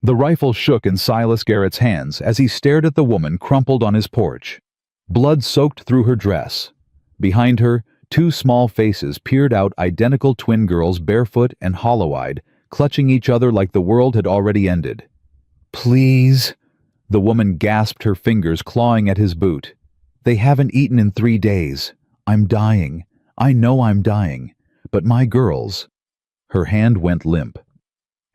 The rifle shook in Silas Garrett's hands as he stared at the woman crumpled on his porch. Blood soaked through her dress. Behind her, two small faces peered out, identical twin girls, barefoot and hollow-eyed, clutching each other like the world had already ended. "Please," the woman gasped, her fingers clawing at his boot. "They haven't eaten in 3 days. I'm dying. I know I'm dying. But my girls." Her hand went limp.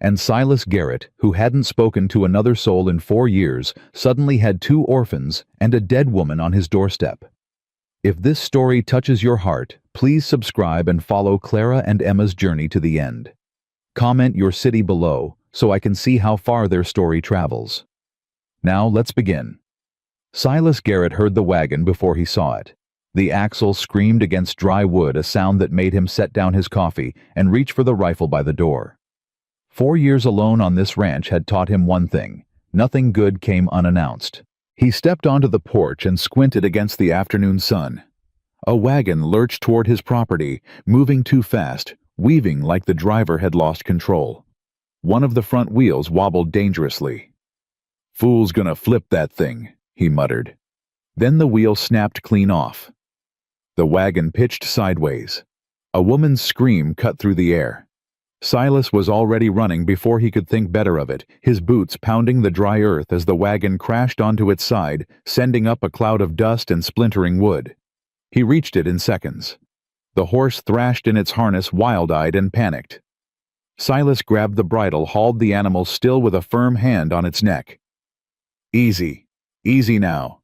And Silas Garrett, who hadn't spoken to another soul in 4 years, suddenly had 2 orphans and a dead woman on his doorstep. If this story touches your heart, please subscribe and follow Clara and Emma's journey to the end. Comment your city below so I can see how far their story travels. Now let's begin. Silas Garrett heard the wagon before he saw it. The axle screamed against dry wood, a sound that made him set down his coffee and reach for the rifle by the door. 4 years alone on this ranch had taught him one thing: nothing good came unannounced. He stepped onto the porch and squinted against the afternoon sun. A wagon lurched toward his property, moving too fast, weaving like the driver had lost control. One of the front wheels wobbled dangerously. "Fool's gonna flip that thing," he muttered. Then the wheel snapped clean off. The wagon pitched sideways. A woman's scream cut through the air. Silas was already running before he could think better of it, his boots pounding the dry earth as the wagon crashed onto its side, sending up a cloud of dust and splintering wood. He reached it in seconds. The horse thrashed in its harness, wild-eyed and panicked. Silas grabbed the bridle, hauled the animal still with a firm hand on its neck. "Easy. Easy now."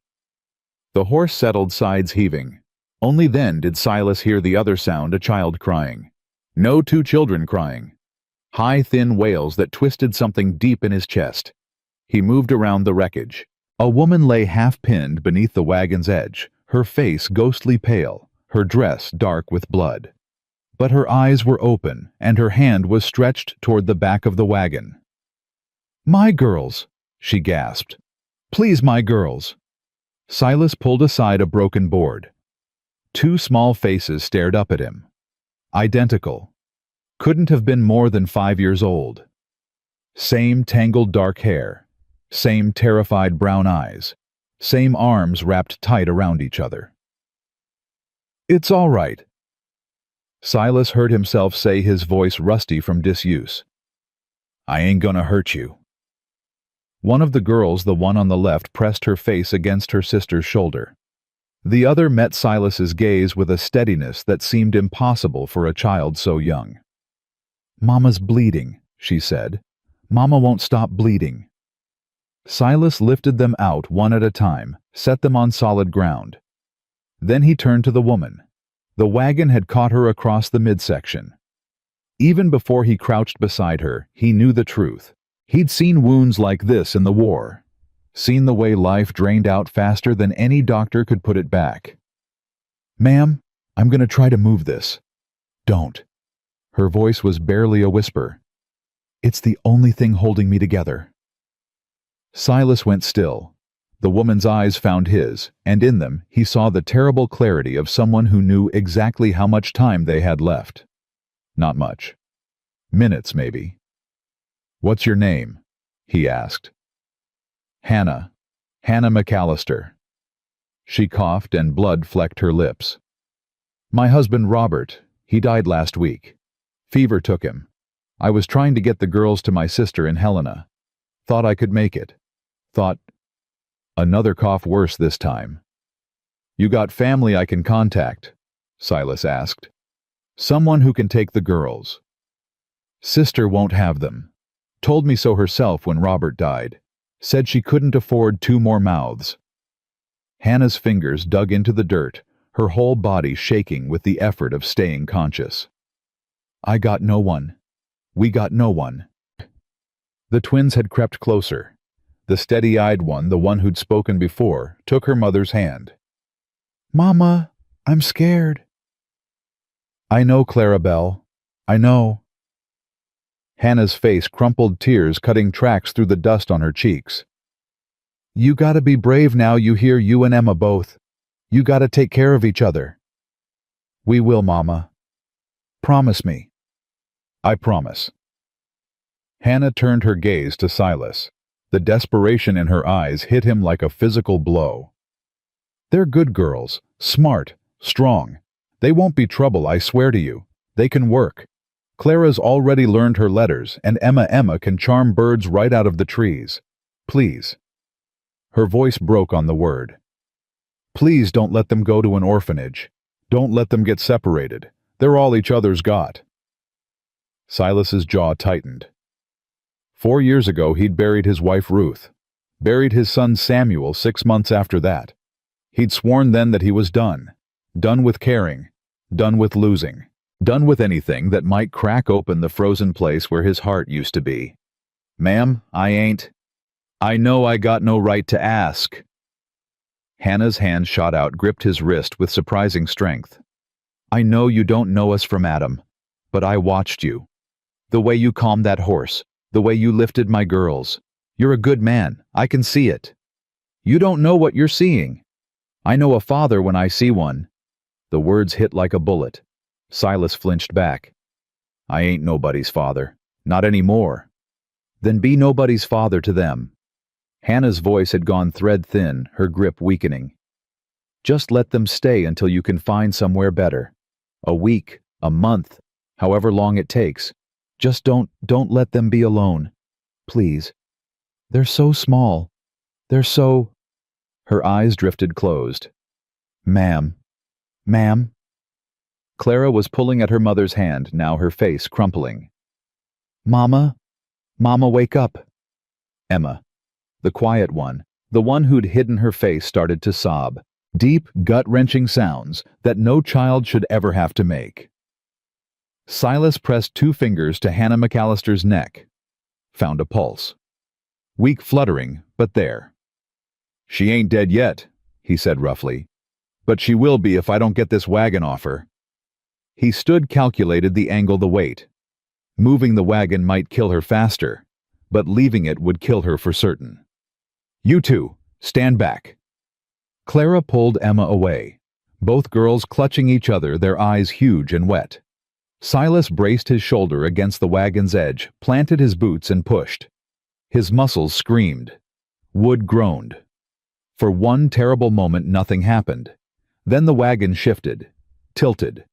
The horse settled, sides heaving. Only then did Silas hear the other sound, a child crying. No 2 children crying. High, thin wails that twisted something deep in his chest. He moved around the wreckage. A woman lay half-pinned beneath the wagon's edge, her face ghostly pale, her dress dark with blood. But her eyes were open, and her hand was stretched toward the back of the wagon. "My girls," she gasped. "Please, my girls." Silas pulled aside a broken board. 2 small faces stared up at him. Identical. Couldn't have been more than 5 years old. Same tangled dark hair. Same terrified brown eyes. Same arms wrapped tight around each other. "It's all right," Silas heard himself say, his voice rusty from disuse. "I ain't gonna hurt you." One of the girls, the one on the left, pressed her face against her sister's shoulder. The other met Silas's gaze with a steadiness that seemed impossible for a child so young. "Mama's bleeding," she said. "Mama won't stop bleeding." Silas lifted them out one at a time, set them on solid ground. Then he turned to the woman. The wagon had caught her across the midsection. Even before he crouched beside her, he knew the truth. He'd seen wounds like this in the war. Seen the way life drained out faster than any doctor could put it back. "Ma'am, I'm going to try to move this." "Don't." Her voice was barely a whisper. "It's the only thing holding me together." Silas went still. The woman's eyes found his, and in them he saw the terrible clarity of someone who knew exactly how much time they had left. Not much. Minutes, maybe. "What's your name?" he asked. "Hannah. Hannah McAllister." She coughed and blood flecked her lips. "My husband Robert, he died last week. Fever took him. I was trying to get the girls to my sister in Helena. Thought I could make it. Thought..." Another cough, worse this time. "You got family I can contact?" Silas asked. "Someone who can take the girls." "Sister won't have them. Told me so herself when Robert died. Said she couldn't afford 2 more mouths." Hannah's fingers dug into the dirt, her whole body shaking with the effort of staying conscious. "I got no one. We got no one." The twins had crept closer. The steady-eyed one, the one who'd spoken before, took her mother's hand. "Mama, I'm scared." "I know, Clarabelle. I know." Hannah's face crumpled, tears cutting tracks through the dust on her cheeks. "You gotta be brave now, you hear, you and Emma both. You gotta take care of each other." "We will, Mama. Promise me." "I promise." Hannah turned her gaze to Silas. The desperation in her eyes hit him like a physical blow. "They're good girls, smart, strong. They won't be trouble, I swear to you. They can work. Clara's already learned her letters, and Emma can charm birds right out of the trees. Please." Her voice broke on the word. "Please don't let them go to an orphanage. Don't let them get separated. They're all each other's got." Silas's jaw tightened. 4 years ago he'd buried his wife Ruth. Buried his son Samuel 6 months after that. He'd sworn then that he was done. Done with caring. Done with losing. Done with anything that might crack open the frozen place where his heart used to be. "Ma'am, I know I got no right to ask." Hannah's hand shot out, gripped his wrist with surprising strength. "I know you don't know us from Adam, but I watched you. The way you calmed that horse, the way you lifted my girls. You're a good man, I can see it. You don't know what you're seeing. I know a father when I see one." The words hit like a bullet. Silas flinched back. "I ain't nobody's father. Not anymore." "Then be nobody's father to them." Hannah's voice had gone thread thin, her grip weakening. "Just let them stay until you can find somewhere better. A week, a month, however long it takes. Just don't let them be alone. Please. They're so small. They're so—" Her eyes drifted closed. Ma'am. Clara was pulling at her mother's hand, now her face crumpling. Mama, wake up." Emma, the quiet one, the one who'd hidden her face, started to sob. Deep, gut-wrenching sounds that no child should ever have to make. Silas pressed 2 fingers to Hannah McAllister's neck. Found a pulse. Weak fluttering, but there. "She ain't dead yet," he said roughly. "But she will be if I don't get this wagon off her." He stood, calculated the angle, the weight. Moving the wagon might kill her faster, but leaving it would kill her for certain. "You two, stand back." Clara pulled Emma away, both girls clutching each other, their eyes huge and wet. Silas braced his shoulder against the wagon's edge, planted his boots and pushed. His muscles screamed. Wood groaned. For one terrible moment nothing happened. Then the wagon shifted, tilted,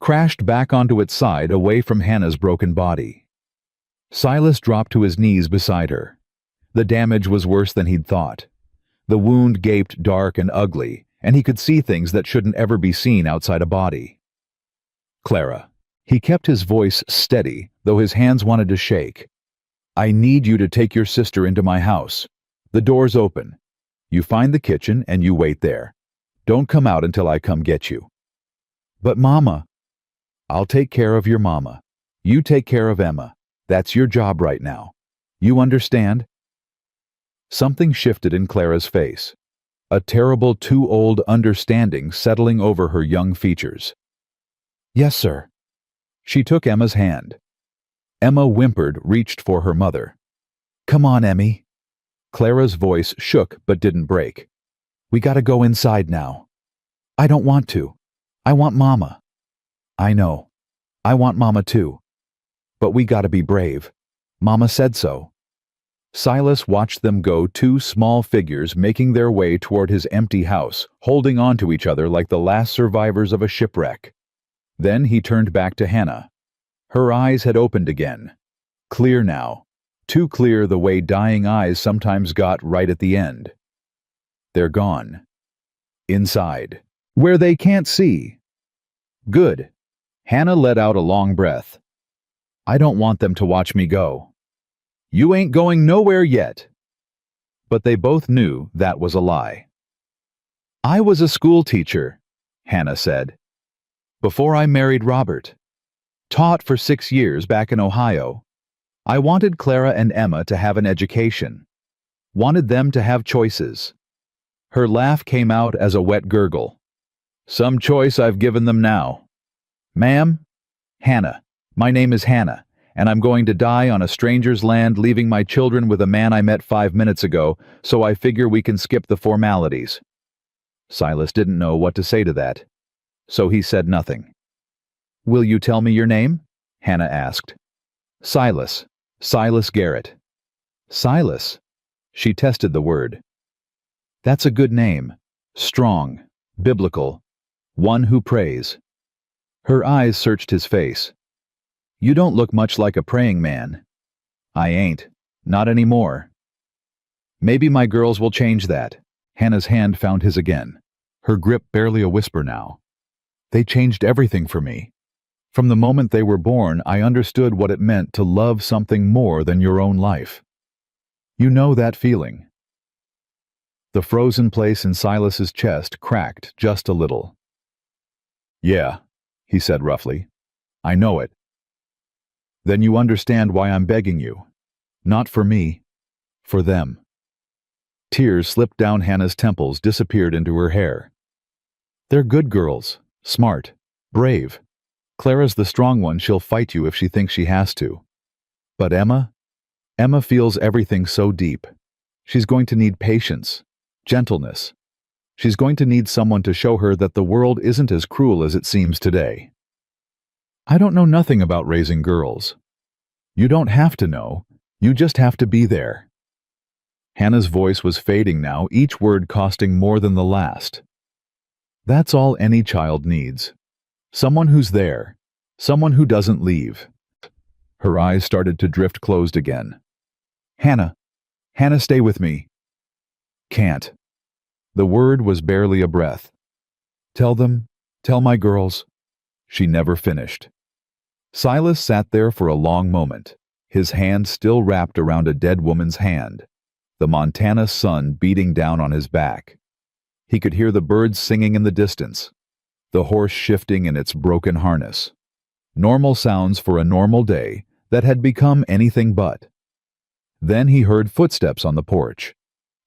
crashed back onto its side away from Hannah's broken body. Silas dropped to his knees beside her. The damage was worse than he'd thought. The wound gaped dark and ugly, and he could see things that shouldn't ever be seen outside a body. "Clara." He kept his voice steady, though his hands wanted to shake. "I need you to take your sister into my house. The door's open. You find the kitchen and you wait there. Don't come out until I come get you." "But Mama." "I'll take care of your mama. You take care of Emma. That's your job right now. You understand?" Something shifted in Clara's face. A terrible, too old understanding settling over her young features. "Yes, sir." She took Emma's hand. Emma whimpered, reached for her mother. "Come on, Emmy." Clara's voice shook but didn't break. "We gotta go inside now." "I don't want to. I want Mama." "I know. I want Mama too. But we gotta be brave. Mama said so." Silas watched them go, 2 small figures making their way toward his empty house, holding on to each other like the last survivors of a shipwreck. Then he turned back to Hannah. Her eyes had opened again. Clear now. Too clear, the way dying eyes sometimes got right at the end. They're gone. Inside. Where they can't see. Good. Hannah let out a long breath. "I don't want them to watch me go." "You ain't going nowhere yet." But they both knew that was a lie. "I was a school teacher," Hannah said, "before I married Robert. Taught for 6 years back in Ohio. I wanted Clara and Emma to have an education. Wanted them to have choices." Her laugh came out as a wet gurgle. "Some choice I've given them now. Ma'am?" "Hannah. My name is Hannah, and I'm going to die on a stranger's land, leaving my children with a man I met 5 minutes ago, so I figure we can skip the formalities." Silas didn't know what to say to that, so he said nothing. "Will you tell me your name?" Hannah asked. "Silas. Silas Garrett. Silas. She tested the word. That's a good name. Strong. Biblical. One who prays. Her eyes searched his face. You don't look much like a praying man. I ain't. Not anymore. Maybe my girls will change that. Hannah's hand found his again. Her grip barely a whisper now. They changed everything for me. From the moment they were born, I understood what it meant to love something more than your own life. You know that feeling. The frozen place in Silas's chest cracked just a little. Yeah, he said roughly. I know it. Then you understand why I'm begging you. Not for me. For them. Tears slipped down Hannah's temples, disappeared into her hair. They're good girls. Smart. Brave. Clara's the strong one. She'll fight you if she thinks she has to. But Emma? Emma feels everything so deep. She's going to need patience. Gentleness. She's going to need someone to show her that the world isn't as cruel as it seems today. I don't know nothing about raising girls. You don't have to know. You just have to be there. Hannah's voice was fading now, each word costing more than the last. That's all any child needs. Someone who's there. Someone who doesn't leave. Her eyes started to drift closed again. Hannah. Hannah, stay with me. Can't. The word was barely a breath. Tell them. Tell my girls. She never finished. Silas sat there for a long moment, his hand still wrapped around a dead woman's hand, the Montana sun beating down on his back. He could hear the birds singing in the distance, the horse shifting in its broken harness. Normal sounds for a normal day that had become anything but. Then he heard footsteps on the porch.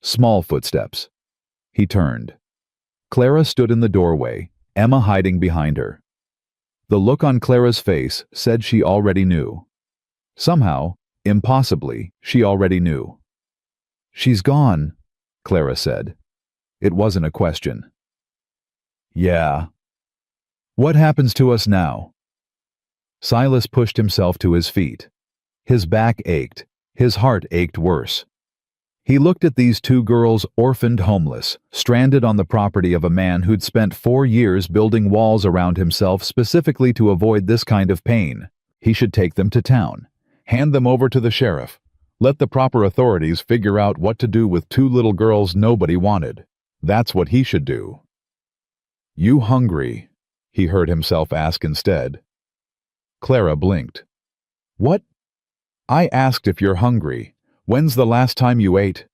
Small footsteps. He turned. Clara stood in the doorway, Emma hiding behind her. The look on Clara's face said she already knew. Somehow, impossibly, she already knew. She's gone, Clara said. It wasn't a question. Yeah. What happens to us now? Silas pushed himself to his feet. His back ached. His heart ached worse. He looked at these two girls, orphaned, homeless, stranded on the property of a man who'd spent 4 years building walls around himself specifically to avoid this kind of pain. He should take them to town, hand them over to the sheriff, let the proper authorities figure out what to do with 2 little girls nobody wanted. That's what he should do. You hungry? He heard himself ask instead. Clara blinked. What? I asked if you're hungry. When's the last time you ate?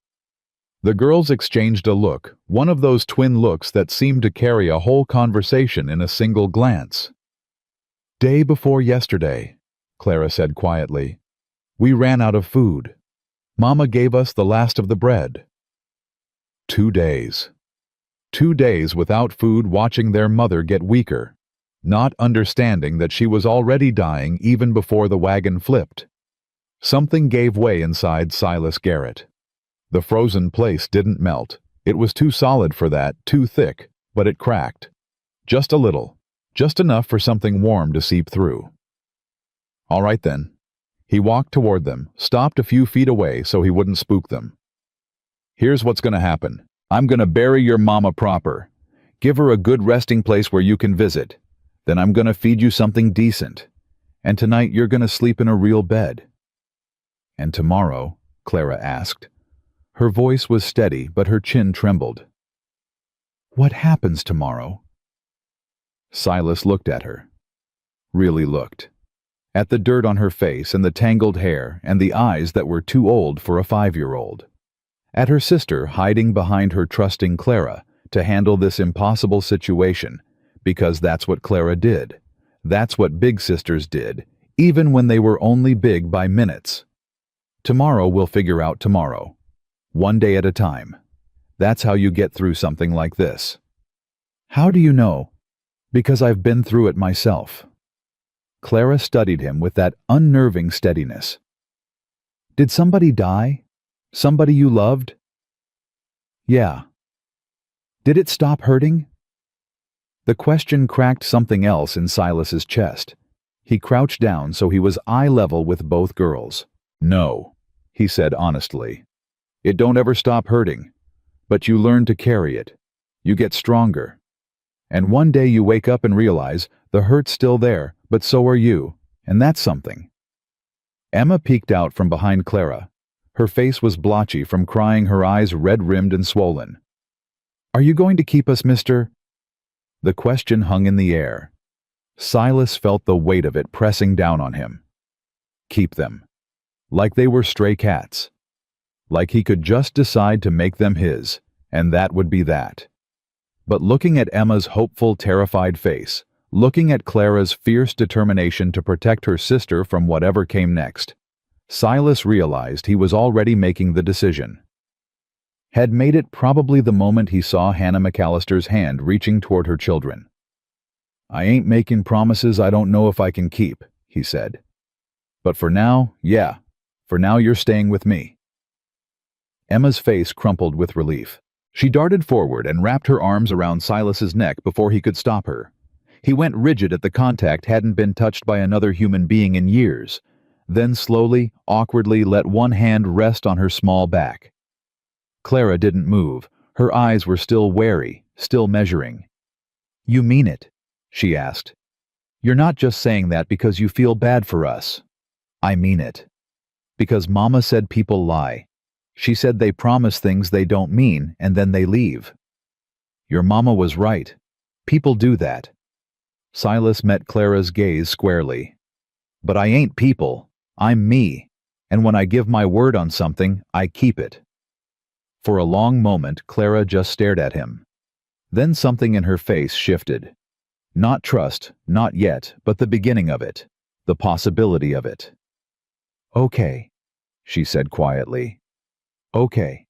The girls exchanged a look, one of those twin looks that seemed to carry a whole conversation in a single glance. Day before yesterday, Clara said quietly. We ran out of food. Mama gave us the last of the bread. 2 days. 2 days without food, watching their mother get weaker, not understanding that she was already dying even before the wagon flipped. Something gave way inside Silas Garrett. The frozen place didn't melt. It was too solid for that, too thick, but it cracked. Just a little, just enough for something warm to seep through. All right then. He walked toward them, stopped a few feet away so he wouldn't spook them. Here's what's gonna happen. I'm gonna bury your mama proper. Give her a good resting place where you can visit. Then I'm gonna feed you something decent. And tonight you're gonna sleep in a real bed. And tomorrow? Clara asked. Her voice was steady, but her chin trembled. What happens tomorrow? Silas looked at her. Really looked. At the dirt on her face and the tangled hair and the eyes that were too old for a 5-year-old. At her sister hiding behind her, trusting Clara to handle this impossible situation, because that's what Clara did. That's what big sisters did, even when they were only big by minutes. Tomorrow we'll figure out tomorrow. One day at a time. That's how you get through something like this. How do you know? Because I've been through it myself. Clara studied him with that unnerving steadiness. Did somebody die? Somebody you loved? Yeah. Did it stop hurting? The question cracked something else in Silas's chest. He crouched down so he was eye level with both girls. No, he said honestly. It don't ever stop hurting, but you learn to carry it. You get stronger. And one day you wake up and realize the hurt's still there, but so are you, and that's something. Emma peeked out from behind Clara. Her face was blotchy from crying, her eyes red-rimmed and swollen. Are you going to keep us, mister? The question hung in the air. Silas felt the weight of it pressing down on him. Keep them. Like they were stray cats. Like he could just decide to make them his, and that would be that. But looking at Emma's hopeful, terrified face, looking at Clara's fierce determination to protect her sister from whatever came next, Silas realized he was already making the decision. Had made it probably the moment he saw Hannah McAllister's hand reaching toward her children. I ain't making promises I don't know if I can keep, he said. But for now, yeah, for now you're staying with me. Emma's face crumpled with relief. She darted forward and wrapped her arms around Silas's neck before he could stop her. He went rigid at the contact hadn't been touched by another human being in years, then slowly, awkwardly let one hand rest on her small back. Clara didn't move. Her eyes were still wary, still measuring. You mean it? She asked. You're not just saying that because you feel bad for us. I mean it. Because Mama said people lie. She said they promise things they don't mean and then they leave. Your Mama was right. People do that. Silas met Clara's gaze squarely. But I ain't people. I'm me. And when I give my word on something, I keep it. For a long moment, Clara just stared at him. Then something in her face shifted. Not trust, not yet, but the beginning of it. The possibility of it. Okay, she said quietly. Okay.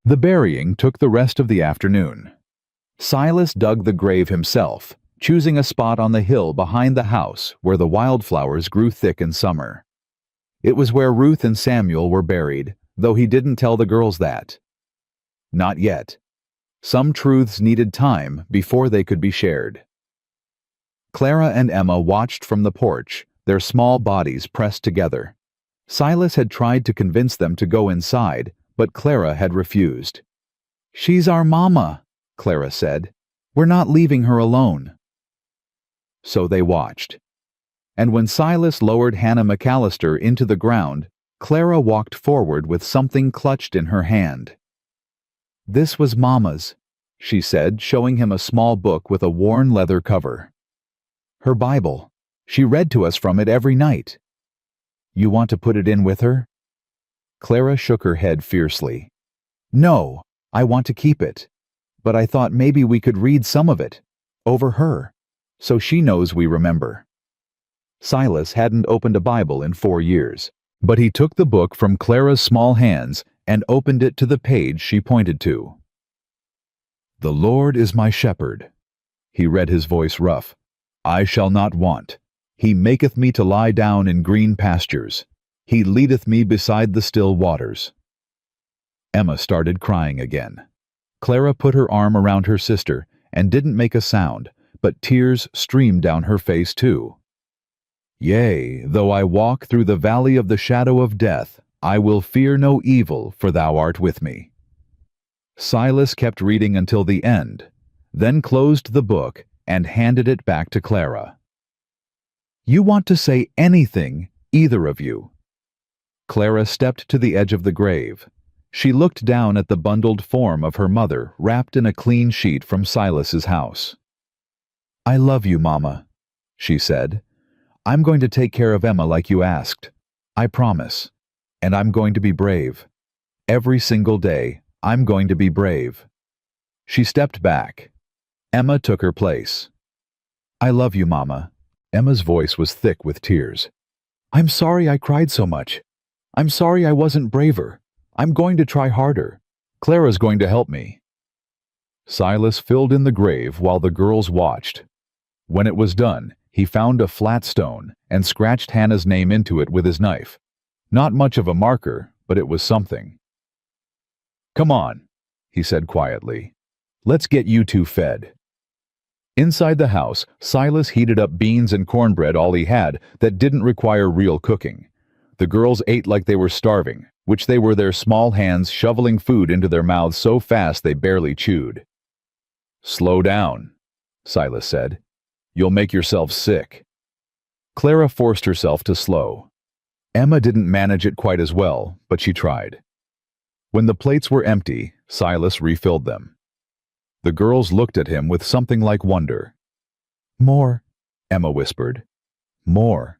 The burying took the rest of the afternoon. Silas dug the grave himself, choosing a spot on the hill behind the house where the wildflowers grew thick in summer. It was where Ruth and Samuel were buried, though he didn't tell the girls that. Not yet. Some truths needed time before they could be shared. Clara and Emma watched from the porch, their small bodies pressed together. Silas had tried to convince them to go inside, but Clara had refused. She's our mama, Clara said. We're not leaving her alone. So they watched. And when Silas lowered Hannah McAllister into the ground, Clara walked forward with something clutched in her hand. This was Mama's, she said, showing him a small book with a worn leather cover. Her Bible. She read to us from it every night. You want to put it in with her? Clara shook her head fiercely. No, I want to keep it. But I thought maybe we could read some of it. Over her. So she knows we remember. Silas hadn't opened a Bible in 4 years, but he took the book from Clara's small hands and opened it to the page she pointed to. The Lord is my shepherd. He read, his voice rough. I shall not want. He maketh me to lie down in green pastures. He leadeth me beside the still waters. Emma started crying again. Clara put her arm around her sister and didn't make a sound, but tears streamed down her face too. Yea, though I walk through the valley of the shadow of death, I will fear no evil, for thou art with me. Silas kept reading until the end, then closed the book and handed it back to Clara. You want to say anything, either of you. Clara stepped to the edge of the grave. She looked down at the bundled form of her mother wrapped in a clean sheet from Silas's house. I love you, Mama, she said. I'm going to take care of Emma like you asked. I promise. And I'm going to be brave. Every single day, I'm going to be brave. She stepped back. Emma took her place. I love you, Mama. Emma's voice was thick with tears. I'm sorry I cried so much. I'm sorry I wasn't braver. I'm going to try harder. Clara's going to help me. Silas filled in the grave while the girls watched. When it was done, he found a flat stone and scratched Hannah's name into it with his knife. Not much of a marker, but it was something. Come on, he said quietly. Let's get you two fed. Inside the house, Silas heated up beans and cornbread, all he had, that didn't require real cooking. The girls ate like they were starving, which they were, their small hands shoveling food into their mouths so fast they barely chewed. "Slow down," Silas said. "You'll make yourself sick." Clara forced herself to slow. Emma didn't manage it quite as well, but she tried. When the plates were empty, Silas refilled them. The girls looked at him with something like wonder. "More," Emma whispered. "More."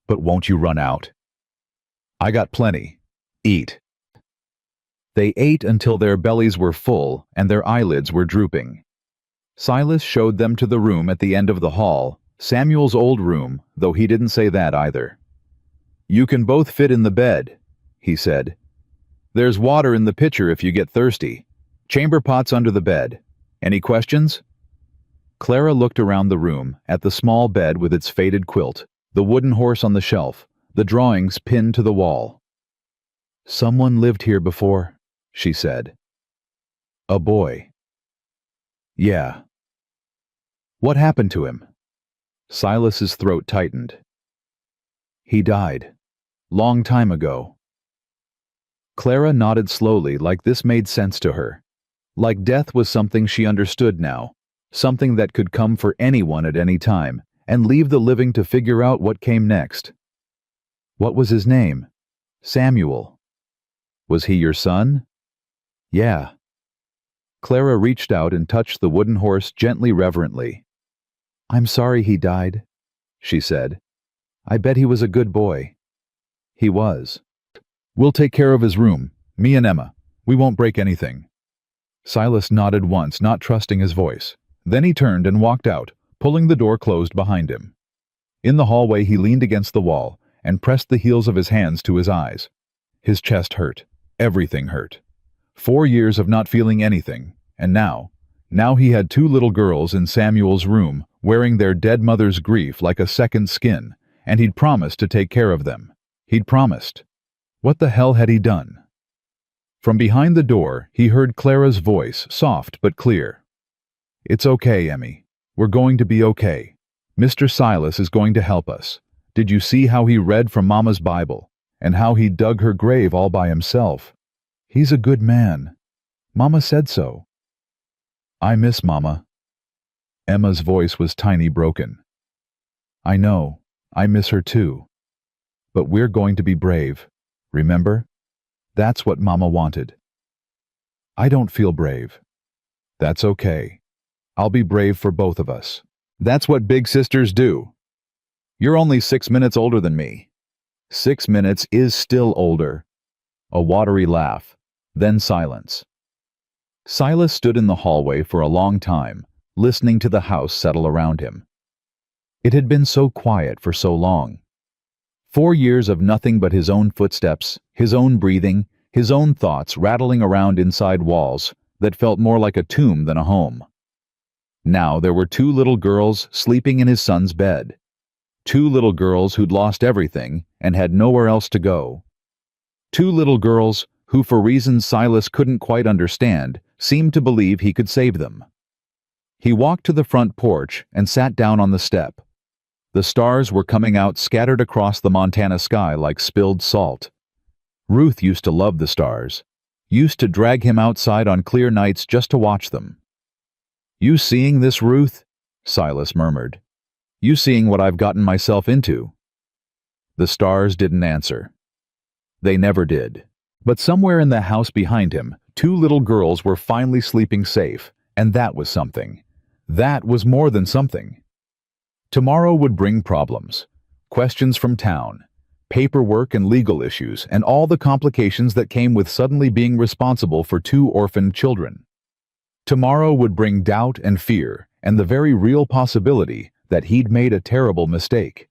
"But won't you run out?" "I got plenty. Eat." They ate until their bellies were full and their eyelids were drooping. Silas showed them to the room at the end of the hall, Samuel's old room, though he didn't say that either. "You can both fit in the bed," he said. "There's water in the pitcher if you get thirsty. Chamber pot's under the bed. Any questions?" Clara looked around the room, at the small bed with its faded quilt, the wooden horse on the shelf, the drawings pinned to the wall. "Someone lived here before," she said. "A boy." "Yeah." "What happened to him?" Silas's throat tightened. "He died. Long time ago." Clara nodded slowly, like this made sense to her. Like death was something she understood now, something that could come for anyone at any time, and leave the living to figure out what came next. "What was his name?" "Samuel." "Was he your son?" "Yeah." Clara reached out and touched the wooden horse gently, reverently. "I'm sorry he died," she said. "I bet he was a good boy." "He was." "We'll take care of his room, me and Emma. We won't break anything." Silas nodded once, not trusting his voice. Then he turned and walked out, pulling the door closed behind him. In the hallway he leaned against the wall and pressed the heels of his hands to his eyes. His chest hurt. Everything hurt. 4 years of not feeling anything, and now he had 2 little girls in Samuel's room, wearing their dead mother's grief like a second skin, and he'd promised to take care of them. He'd promised. What the hell had he done? From behind the door, he heard Clara's voice, soft but clear. "It's okay, Emmy. We're going to be okay. Mr. Silas is going to help us. Did you see how he read from Mama's Bible, and how he dug her grave all by himself? He's a good man. Mama said so." "I miss Mama." Emma's voice was tiny, broken. "I know. I miss her too. But we're going to be brave. Remember? That's what Mama wanted." "I don't feel brave." "That's okay. I'll be brave for both of us. That's what big sisters do. You're only 6 minutes older than me." 6 minutes is still older. A watery laugh, then silence. Silas stood in the hallway for a long time, listening to the house settle around him. It had been so quiet for so long. 4 years of nothing but his own footsteps, his own breathing, his own thoughts rattling around inside walls that felt more like a tomb than a home. Now there were 2 little girls sleeping in his son's bed. 2 little girls who'd lost everything and had nowhere else to go. 2 little girls who, for reasons Silas couldn't quite understand, seemed to believe he could save them. He walked to the front porch and sat down on the step. The stars were coming out, scattered across the Montana sky like spilled salt. Ruth used to love the stars, used to drag him outside on clear nights just to watch them. "You seeing this, Ruth?" Silas murmured. "You seeing what I've gotten myself into?" The stars didn't answer. They never did. But somewhere in the house behind him, 2 little girls were finally sleeping safe, and that was something. That was more than something. Tomorrow would bring problems, questions from town, paperwork and legal issues, and all the complications that came with suddenly being responsible for 2 orphaned children. Tomorrow would bring doubt and fear, and the very real possibility that he'd made a terrible mistake.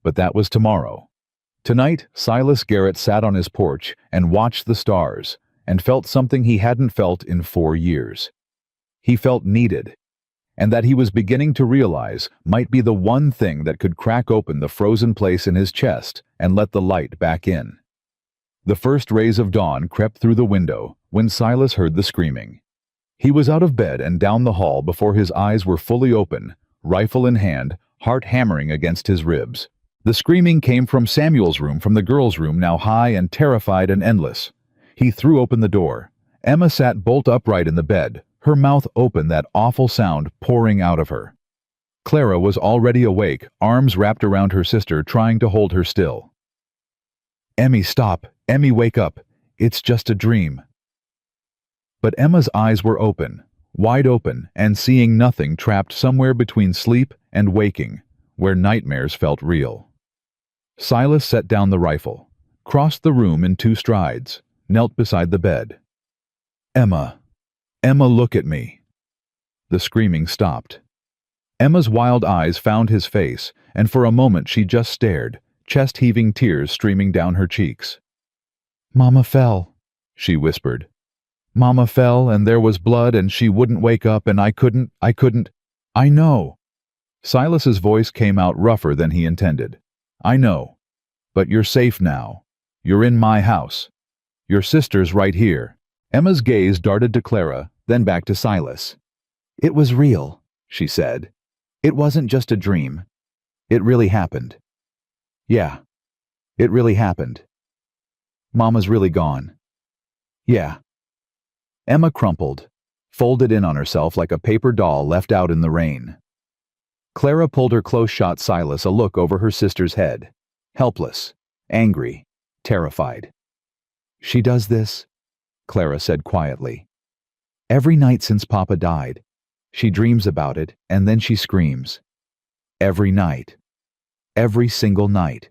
But that was tomorrow. Tonight, Silas Garrett sat on his porch and watched the stars, and felt something he hadn't felt in 4 years. He felt needed, and that he was beginning to realize might be the one thing that could crack open the frozen place in his chest and let the light back in. The first rays of dawn crept through the window when Silas heard the screaming. He was out of bed and down the hall before his eyes were fully open, rifle in hand, heart hammering against his ribs. The screaming came from Samuel's room, from the girl's room, now high and terrified and endless. He threw open the door. Emma sat bolt upright in the bed, her mouth open, that awful sound pouring out of her. Clara was already awake, arms wrapped around her sister, trying to hold her still. "Emmy, stop! Emmy, wake up! It's just a dream." But Emma's eyes were open, wide open, and seeing nothing, trapped somewhere between sleep and waking, where nightmares felt real. Silas set down the rifle, crossed the room in 2 strides, knelt beside the bed. "Emma, Emma, look at me." The screaming stopped. Emma's wild eyes found his face, and for a moment she just stared, chest-heaving, tears streaming down her cheeks. "Mama fell," she whispered. "Mama fell, and there was blood, and she wouldn't wake up, and I couldn't. I know." Silas's voice came out rougher than he intended. "I know. But you're safe now. You're in my house. Your sister's right here." Emma's gaze darted to Clara, then back to Silas. "It was real," she said. "It wasn't just a dream. It really happened." "Yeah, it really happened. Mama's really gone." "Yeah." Emma crumpled, folded in on herself like a paper doll left out in the rain. Clara pulled her close, shot Silas a look over her sister's head, helpless, angry, terrified. "She does this," Clara said quietly. "Every night since Papa died. She dreams about it, and then she screams. Every night. Every single night."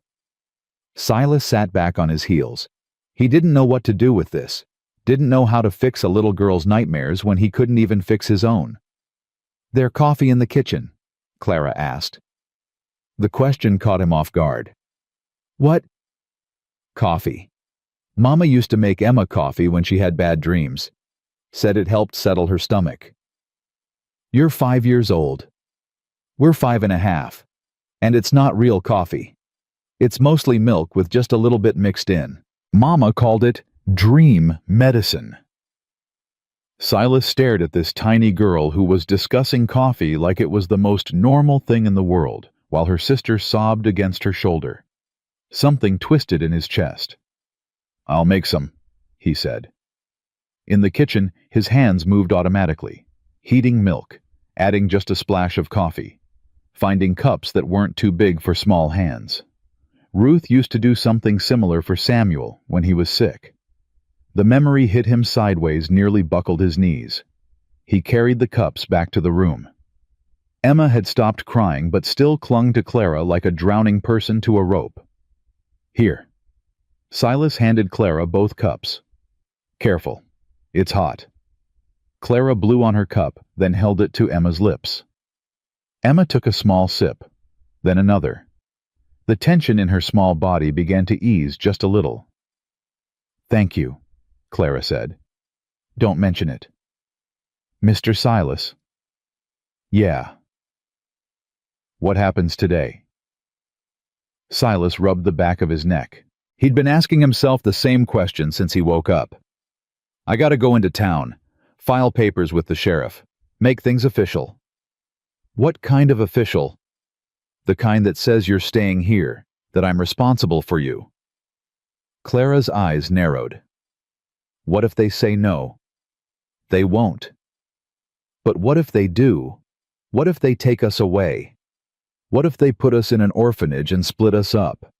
Silas sat back on his heels. He didn't know what to do with this, didn't know how to fix a little girl's nightmares when he couldn't even fix his own. "There coffee in the kitchen?" Clara asked. The question caught him off guard. "What?" "Coffee. Mama used to make Emma coffee when she had bad dreams. Said it helped settle her stomach." "You're 5 years old. We're 5.5. And it's not real coffee. It's mostly milk with just a little bit mixed in. Mama called it dream medicine." Silas stared at this tiny girl who was discussing coffee like it was the most normal thing in the world, while her sister sobbed against her shoulder. Something twisted in his chest. "I'll make some," he said. In the kitchen, his hands moved automatically, heating milk, adding just a splash of coffee, finding cups that weren't too big for small hands. Ruth used to do something similar for Samuel when he was sick. The memory hit him sideways, nearly buckled his knees. He carried the cups back to the room. Emma had stopped crying but still clung to Clara like a drowning person to a rope. "Here." Silas handed Clara both cups. "Careful. It's hot." Clara blew on her cup, then held it to Emma's lips. Emma took a small sip, then another. The tension in her small body began to ease just a little. "Thank you," Clara said. "Don't mention it." "Mr. Silas?" "Yeah." "What happens today?" Silas rubbed the back of his neck. He'd been asking himself the same question since he woke up. "I gotta go into town, file papers with the sheriff, make things official." "What kind of official?" "The kind that says you're staying here, that I'm responsible for you." Clara's eyes narrowed. "What if they say no?" "They won't." "But what if they do? What if they take us away? What if they put us in an orphanage and split us up?"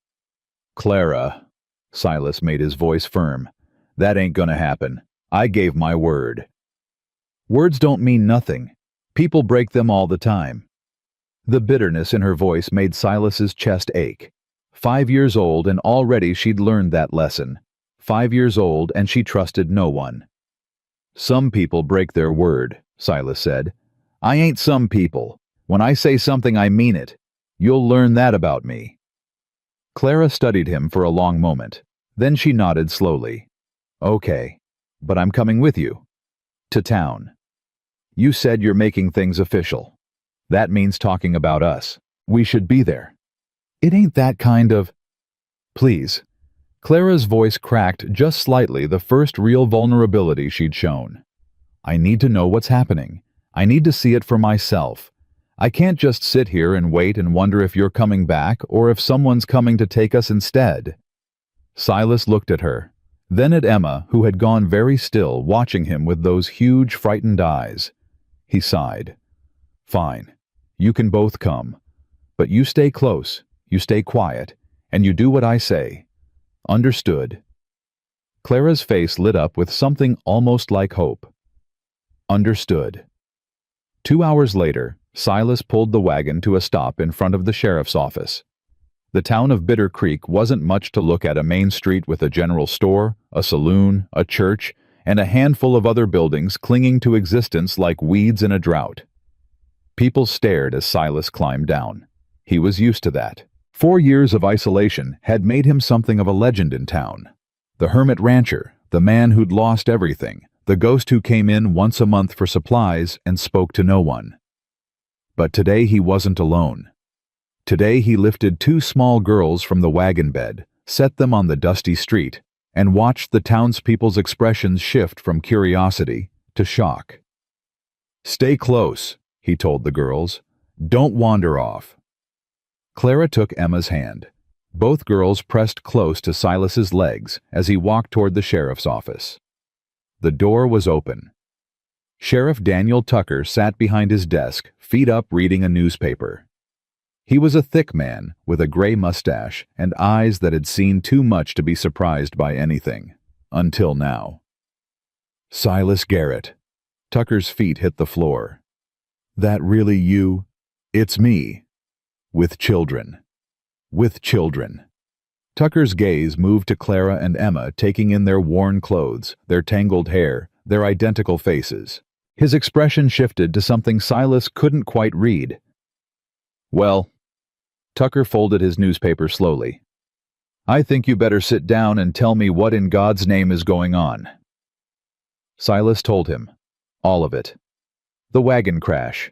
"Clara," Silas made his voice firm, "that ain't gonna happen. I gave my word." "Words don't mean nothing. People break them all the time." The bitterness in her voice made Silas's chest ache. 5 years old, and already she'd learned that lesson. 5 years old, and she trusted no one. "Some people break their word," Silas said. "I ain't some people. When I say something, I mean it. You'll learn that about me." Clara studied him for a long moment. Then she nodded slowly. "Okay, but I'm coming with you. To town. You said you're making things official. That means talking about us. We should be there. It ain't that kind of—" "Please." Clara's voice cracked just slightly, the first real vulnerability she'd shown. I need to know what's happening. I need to see it for myself. I can't just sit here and wait and wonder if you're coming back or if someone's coming to take us instead." Silas looked at her, then at Emma, who had gone very still, watching him with those huge, frightened eyes. He sighed. "Fine. You can both come. But you stay close, you stay quiet, and you do what I say. Understood?" Clara's face lit up with something almost like hope. Understood. 2 hours later, Silas pulled the wagon to a stop in front of the sheriff's office. The town of Bitter Creek wasn't much to look at: a main street with a general store, a saloon, a church, and a handful of other buildings clinging to existence like weeds in a drought. People stared as Silas climbed down. He was used to that. 4 years of isolation had made him something of a legend in town. The hermit rancher, the man who'd lost everything, the ghost who came in once a month for supplies and spoke to no one. But today he wasn't alone. Today he lifted 2 small girls from the wagon bed, set them on the dusty street, and watched the townspeople's expressions shift from curiosity to shock. "Stay close," he told the girls. "Don't wander off." Clara took Emma's hand. Both girls pressed close to Silas's legs as he walked toward the sheriff's office. The door was open. Sheriff Daniel Tucker sat behind his desk, feet up, reading a newspaper. He was a thick man with a gray mustache and eyes that had seen too much to be surprised by anything, until now. "Silas Garrett." Tucker's feet hit the floor. "That really you?" "It's me. With children. With children." Tucker's gaze moved to Clara and Emma, taking in their worn clothes, their tangled hair, their identical faces. His expression shifted to something Silas couldn't quite read. "Well," Tucker folded his newspaper slowly, "I think you better sit down and tell me what in God's name is going on." Silas told him. All of it. The wagon crash.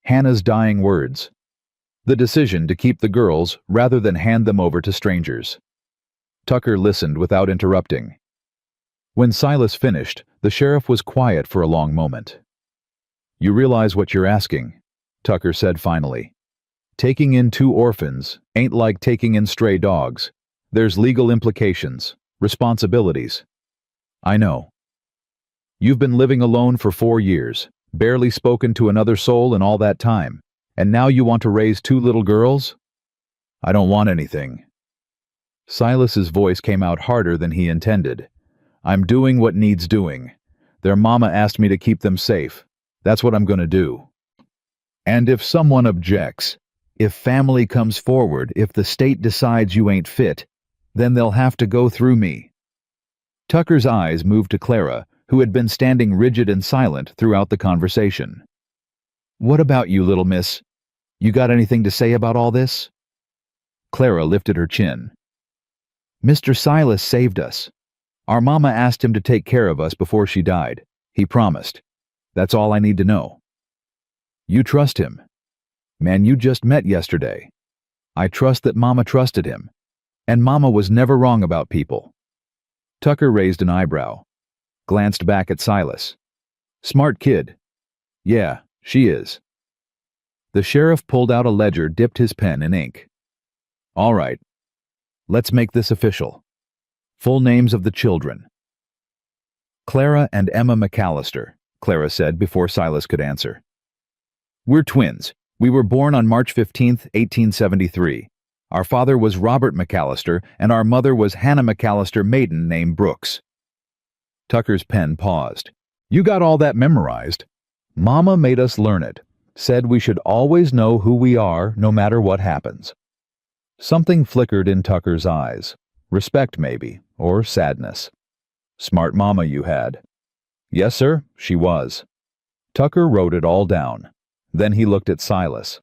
Hannah's dying words. The decision to keep the girls rather than hand them over to strangers. Tucker listened without interrupting. When Silas finished, the sheriff was quiet for a long moment. "You realize what you're asking," Tucker said finally. "Taking in 2 orphans ain't like taking in stray dogs. There's legal implications, responsibilities." "I know. You've been living alone for 4 years, barely spoken to another soul in all that time, and now you want to raise 2 little girls?" "I don't want anything." Silas's voice came out harder than he intended. "I'm doing what needs doing. Their mama asked me to keep them safe. That's what I'm going to do. And if someone objects, if family comes forward, if the state decides you ain't fit, then they'll have to go through me." Tucker's eyes moved to Clara, who had been standing rigid and silent throughout the conversation. "What about you, little miss? You got anything to say about all this?" Clara lifted her chin. "Mr. Silas saved us. Our mama asked him to take care of us before she died. He promised. That's all I need to know." "You trust him? Man, you just met yesterday. I trust that Mama trusted him. And Mama was never wrong about people." Tucker raised an eyebrow, glanced back at Silas. "Smart kid." "Yeah, she is." The sheriff pulled out a ledger, dipped his pen in ink. "All right. Let's make this official. Full names of the children." "Clara and Emma McAllister," Clara said before Silas could answer. "We're twins. We were born on March 15th, 1873. Our father was Robert McAllister, and our mother was Hannah McAllister, maiden name Brooks." Tucker's pen paused. "You got all that memorized?" "Mama made us learn it. Said we should always know who we are, no matter what happens." Something flickered in Tucker's eyes. Respect, maybe, or sadness. "Smart mama you had." "Yes, sir, she was." Tucker wrote it all down. Then he looked at Silas.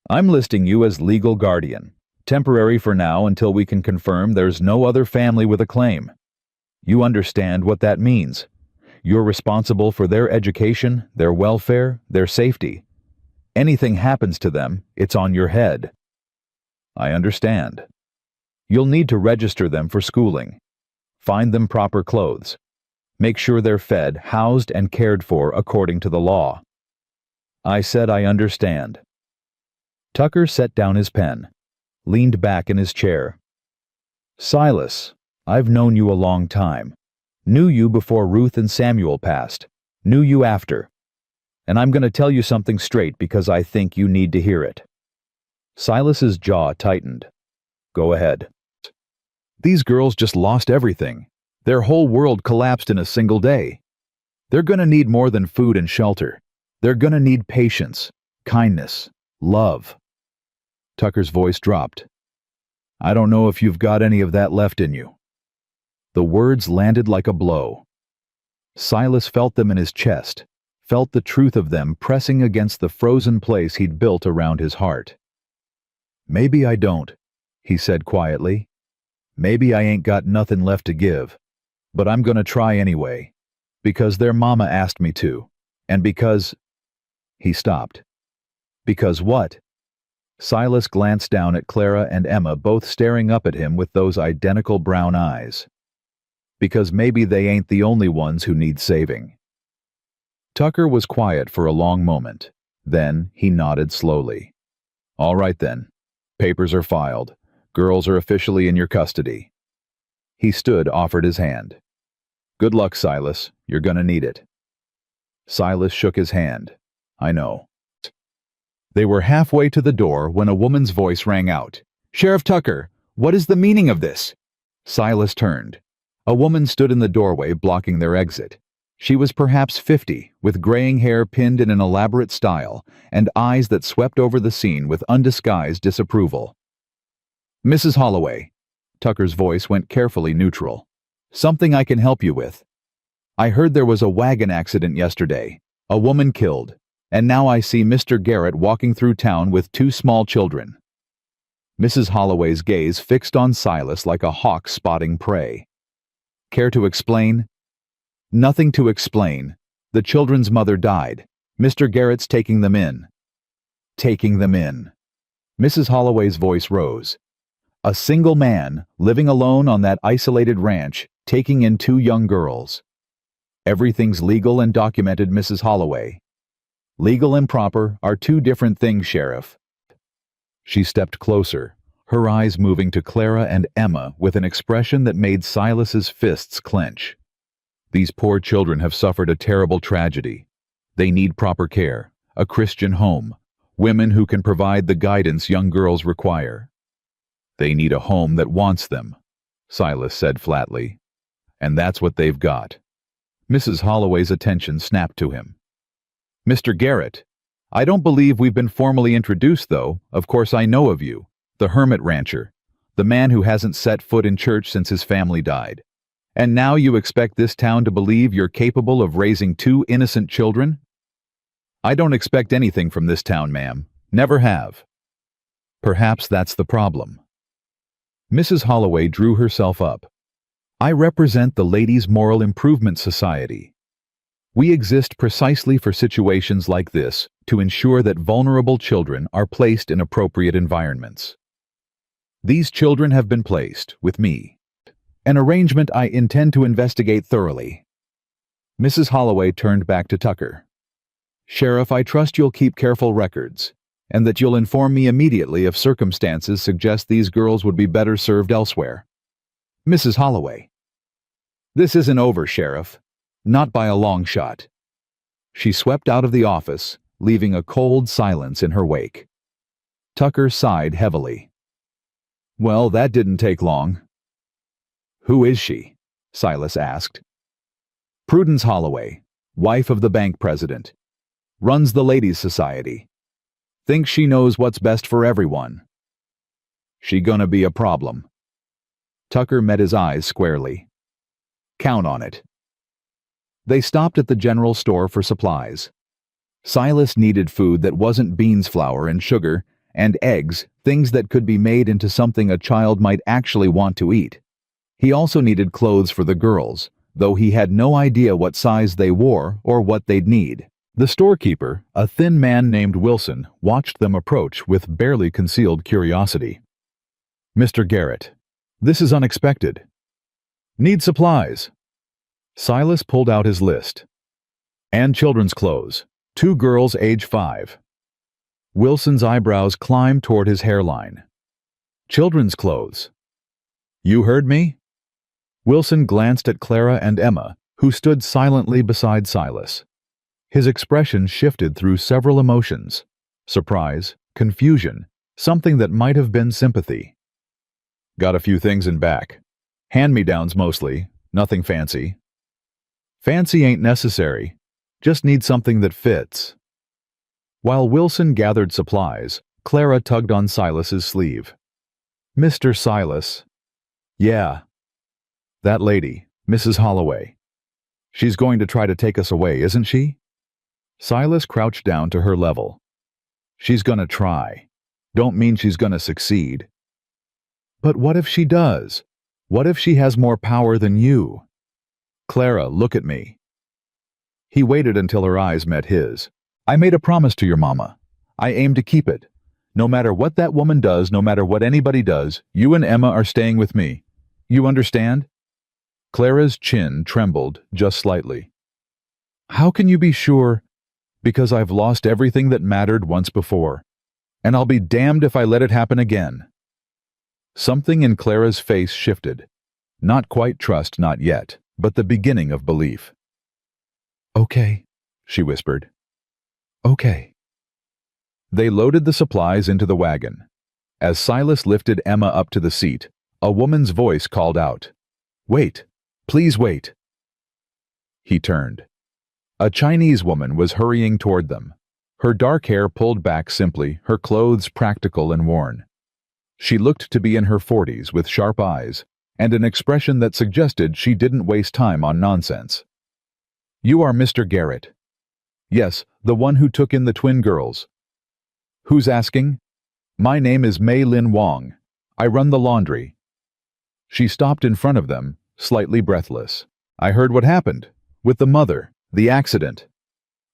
"I'm listing you as legal guardian. Temporary for now until we can confirm there's no other family with a claim. You understand what that means. You're responsible for their education, their welfare, their safety. Anything happens to them, it's on your head." "I understand." "You'll need to register them for schooling. Find them proper clothes. Make sure they're fed, housed, and cared for according to the law." I said I understand. Tucker set down his pen, leaned back in his chair. "Silas, I've known you a long time. Knew you before Ruth and Samuel passed. Knew you after. And I'm going to tell you something straight because I think you need to hear it." Silas's jaw tightened. "Go ahead." "These girls just lost everything. Their whole world collapsed in a single day. They're going to need more than food and shelter. They're going to need patience, kindness, love." Tucker's voice dropped. "I don't know if you've got any of that left in you." The words landed like a blow. Silas felt them in his chest, felt the truth of them pressing against the frozen place he'd built around his heart. "Maybe I don't," he said quietly. "Maybe I ain't got nothing left to give. But I'm gonna try anyway. Because their mama asked me to. And because—" He stopped. "Because what?" Silas glanced down at Clara and Emma, both staring up at him with those identical brown eyes. "Because maybe they ain't the only ones who need saving." Tucker was quiet for a long moment. Then he nodded slowly. "All right then. Papers are filed. Girls are officially in your custody." He stood, offered his hand. "Good luck, Silas. You're gonna need it." Silas shook his hand. "I know." They were halfway to the door when a woman's voice rang out. "Sheriff Tucker, what is the meaning of this?" Silas turned. A woman stood in the doorway blocking their exit. She was perhaps 50, with graying hair pinned in an elaborate style, and eyes that swept over the scene with undisguised disapproval. "Mrs. Holloway." Tucker's voice went carefully neutral. "Something I can help you with. I heard there was a wagon accident yesterday, a woman killed, and now I see Mr. Garrett walking through town with 2 small children." Mrs. Holloway's gaze fixed on Silas like a hawk spotting prey. "Care to explain?" "Nothing to explain. The children's mother died. Mr. Garrett's taking them in." "Taking them in." Mrs. Holloway's voice rose. "A single man, living alone on that isolated ranch, taking in 2 young girls. Everything's legal and documented, Mrs. Holloway. Legal and proper are 2 different things, Sheriff." She stepped closer, her eyes moving to Clara and Emma with an expression that made Silas's fists clench. "These poor children have suffered a terrible tragedy. They need proper care, a Christian home, women who can provide the guidance young girls require. They need a home that wants them," Silas said flatly. "And that's what they've got." Mrs. Holloway's attention snapped to him. "Mr. Garrett, I don't believe we've been formally introduced, though. Of course I know of you, the hermit rancher, the man who hasn't set foot in church since his family died. And now you expect this town to believe you're capable of raising 2 innocent children?" "I don't expect anything from this town, ma'am. Never have." "Perhaps that's the problem." Mrs. Holloway drew herself up. "I represent the Ladies' Moral Improvement Society. We exist precisely for situations like this to ensure that vulnerable children are placed in appropriate environments. These children have been placed with me. An arrangement I intend to investigate thoroughly." Mrs. Holloway turned back to Tucker. "Sheriff, I trust you'll keep careful records, and that you'll inform me immediately if circumstances suggest these girls would be better served elsewhere." "Mrs. Holloway." "This isn't over, Sheriff. Not by a long shot." She swept out of the office, leaving a cold silence in her wake. Tucker sighed heavily. "Well, that didn't take long." "Who is she?" Silas asked. "Prudence Holloway, wife of the bank president. Runs the Ladies' Society. Thinks she knows what's best for everyone." "She gonna be a problem?" Tucker met his eyes squarely. "Count on it." They stopped at the general store for supplies. Silas needed food that wasn't beans flour and sugar, and eggs, things that could be made into something a child might actually want to eat. He also needed clothes for the girls, though he had no idea what size they wore or what they'd need. The storekeeper, a thin man named Wilson, watched them approach with barely concealed curiosity. "Mr. Garrett, this is unexpected." "Need supplies." Silas pulled out his list. And children's clothes. 2 girls age 5. Wilson's eyebrows climbed toward his hairline. Children's clothes. You heard me? Wilson glanced at Clara and Emma, who stood silently beside Silas. His expression shifted through several emotions: surprise, confusion, something that might have been sympathy. Got a few things in back. Hand-me-downs mostly, nothing fancy. Fancy ain't necessary. Just need something that fits. While Wilson gathered supplies, Clara tugged on Silas's sleeve. Mr. Silas. Yeah. That lady, Mrs. Holloway. She's going to try to take us away, isn't she? Silas crouched down to her level. She's gonna try. Don't mean she's gonna succeed. But what if she does? What if she has more power than you? Clara, look at me. He waited until her eyes met his. I made a promise to your mama. I aim to keep it. No matter what that woman does, no matter what anybody does, you and Emma are staying with me. You understand? Clara's chin trembled just slightly. How can you be sure? Because I've lost everything that mattered once before, and I'll be damned if I let it happen again. Something in Clara's face shifted. Not quite trust, not yet, but the beginning of belief. Okay, she whispered. Okay. They loaded the supplies into the wagon. As Silas lifted Emma up to the seat, a woman's voice called out, Wait, please wait. He turned. A Chinese woman was hurrying toward them, her dark hair pulled back simply, her clothes practical and worn. She looked to be in her 40s with sharp eyes and an expression that suggested she didn't waste time on nonsense. You are Mr. Garrett. Yes, the one who took in the twin girls. Who's asking? My name is Mei Lin Wong. I run the laundry. She stopped in front of them, slightly breathless. I heard what happened. With the mother. The accident.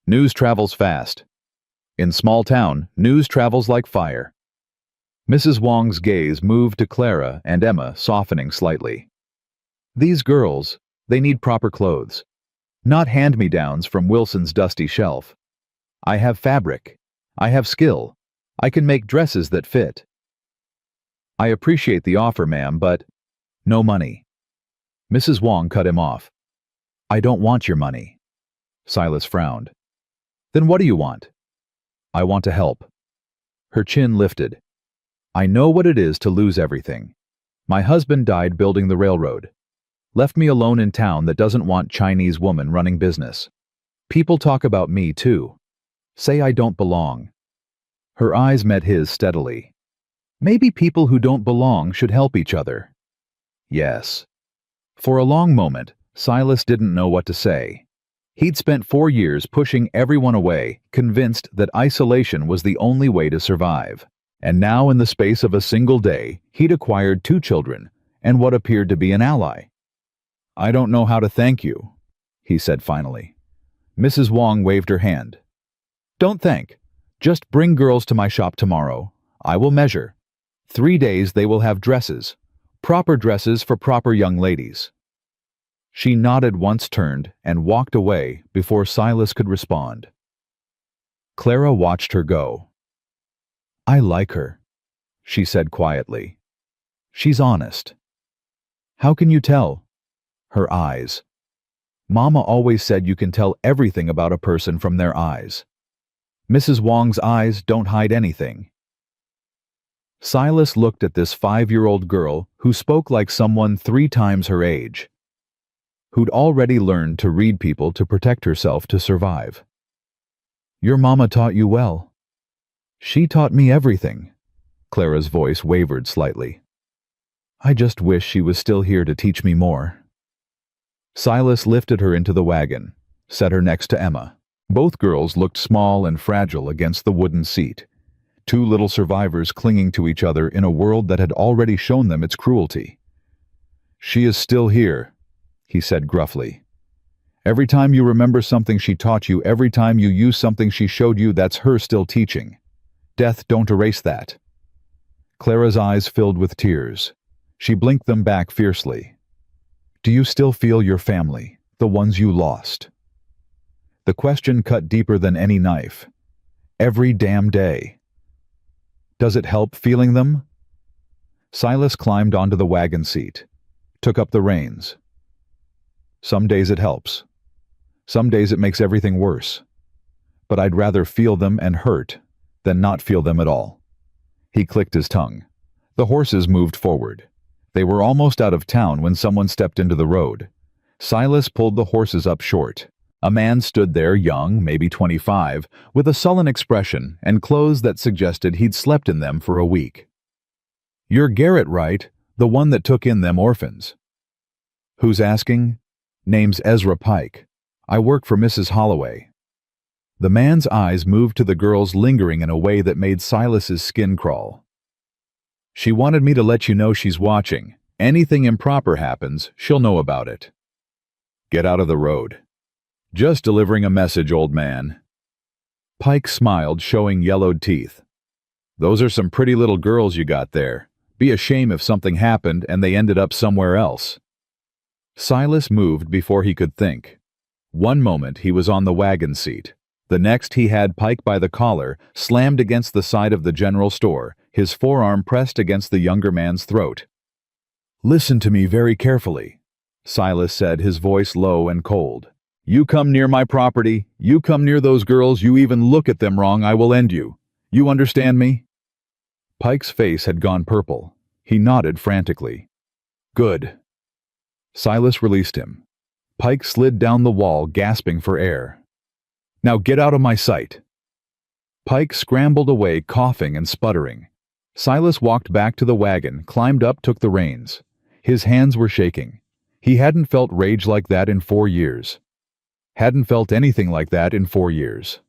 News travels fast. In small town, news travels like fire. Mrs. Wong's gaze moved to Clara and Emma, softening slightly. These girls, they need proper clothes. Not hand-me-downs from Wilson's dusty shelf. I have fabric. I have skill. I can make dresses that fit. I appreciate the offer, ma'am, but no money. Mrs. Wong cut him off. I don't want your money. Silas frowned. Then what do you want? I want to help. Her chin lifted. I know what it is to lose everything. My husband died building the railroad. Left me alone in town that doesn't want Chinese woman running business. People talk about me too. Say I don't belong. Her eyes met his steadily. Maybe people who don't belong should help each other. Yes. For a long moment, Silas didn't know what to say. He'd spent 4 years pushing everyone away, convinced that isolation was the only way to survive. And now, in the space of a single day, he'd acquired 2 children and what appeared to be an ally. I don't know how to thank you, he said finally. Mrs. Wong waved her hand. Don't thank. Just bring girls to my shop tomorrow. I will measure. 3 days they will have dresses. Proper dresses for proper young ladies. She nodded once, turned, and walked away before Silas could respond. Clara watched her go. I like her, she said quietly. She's honest. How can you tell? Her eyes. Mama always said you can tell everything about a person from their eyes. Mrs. Wong's eyes don't hide anything. Silas looked at this 5-year-old girl who spoke like someone 3 times her age, who'd already learned to read people to protect herself to survive. Your mama taught you well. She taught me everything. Clara's voice wavered slightly. I just wish she was still here to teach me more. Silas lifted her into the wagon, set her next to Emma. Both girls looked small and fragile against the wooden seat, 2 little survivors clinging to each other in a world that had already shown them its cruelty. She is still here, he said gruffly. Every time you remember something she taught you, every time you use something she showed you, that's her still teaching. Death don't erase that. Clara's eyes filled with tears. She blinked them back fiercely. Do you still feel your family, The ones you lost. The question cut deeper than any knife. Every damn day. Does it help feeling them? Silas climbed onto the wagon seat, took up the reins. Some days it helps. Some days it makes everything worse. But I'd rather feel them and hurt than not feel them at all. He clicked his tongue. The horses moved forward. They were almost out of town when someone stepped into the road. Silas pulled the horses up short. A man stood there, young, maybe 25, with a sullen expression and clothes that suggested he'd slept in them for a week. "You're Garrett, right? The one that took in them orphans." "Who's asking?" "Name's Ezra Pike. I work for Mrs. Holloway." The man's eyes moved to the girls lingering in a way that made Silas's skin crawl. "She wanted me to let you know she's watching. Anything improper happens, she'll know about it." "Get out of the road." "Just delivering a message, old man." Pike smiled, showing yellowed teeth. "Those are some pretty little girls you got there. Be a shame if something happened and they ended up somewhere else." Silas moved before he could think. One moment he was on the wagon seat. The next he had Pike by the collar, slammed against the side of the general store, his forearm pressed against the younger man's throat. "Listen to me very carefully," Silas said, his voice low and cold. "You come near my property, you come near those girls, you even look at them wrong, I will end you. You understand me?" Pike's face had gone purple. He nodded frantically. "Good." Silas released him. Pike slid down the wall, gasping for air. "Now get out of my sight." Pike scrambled away, coughing and sputtering. Silas walked back to the wagon, climbed up, took the reins. His hands were shaking. He hadn't felt rage like that in 4 years. Hadn't felt anything like that in 4 years.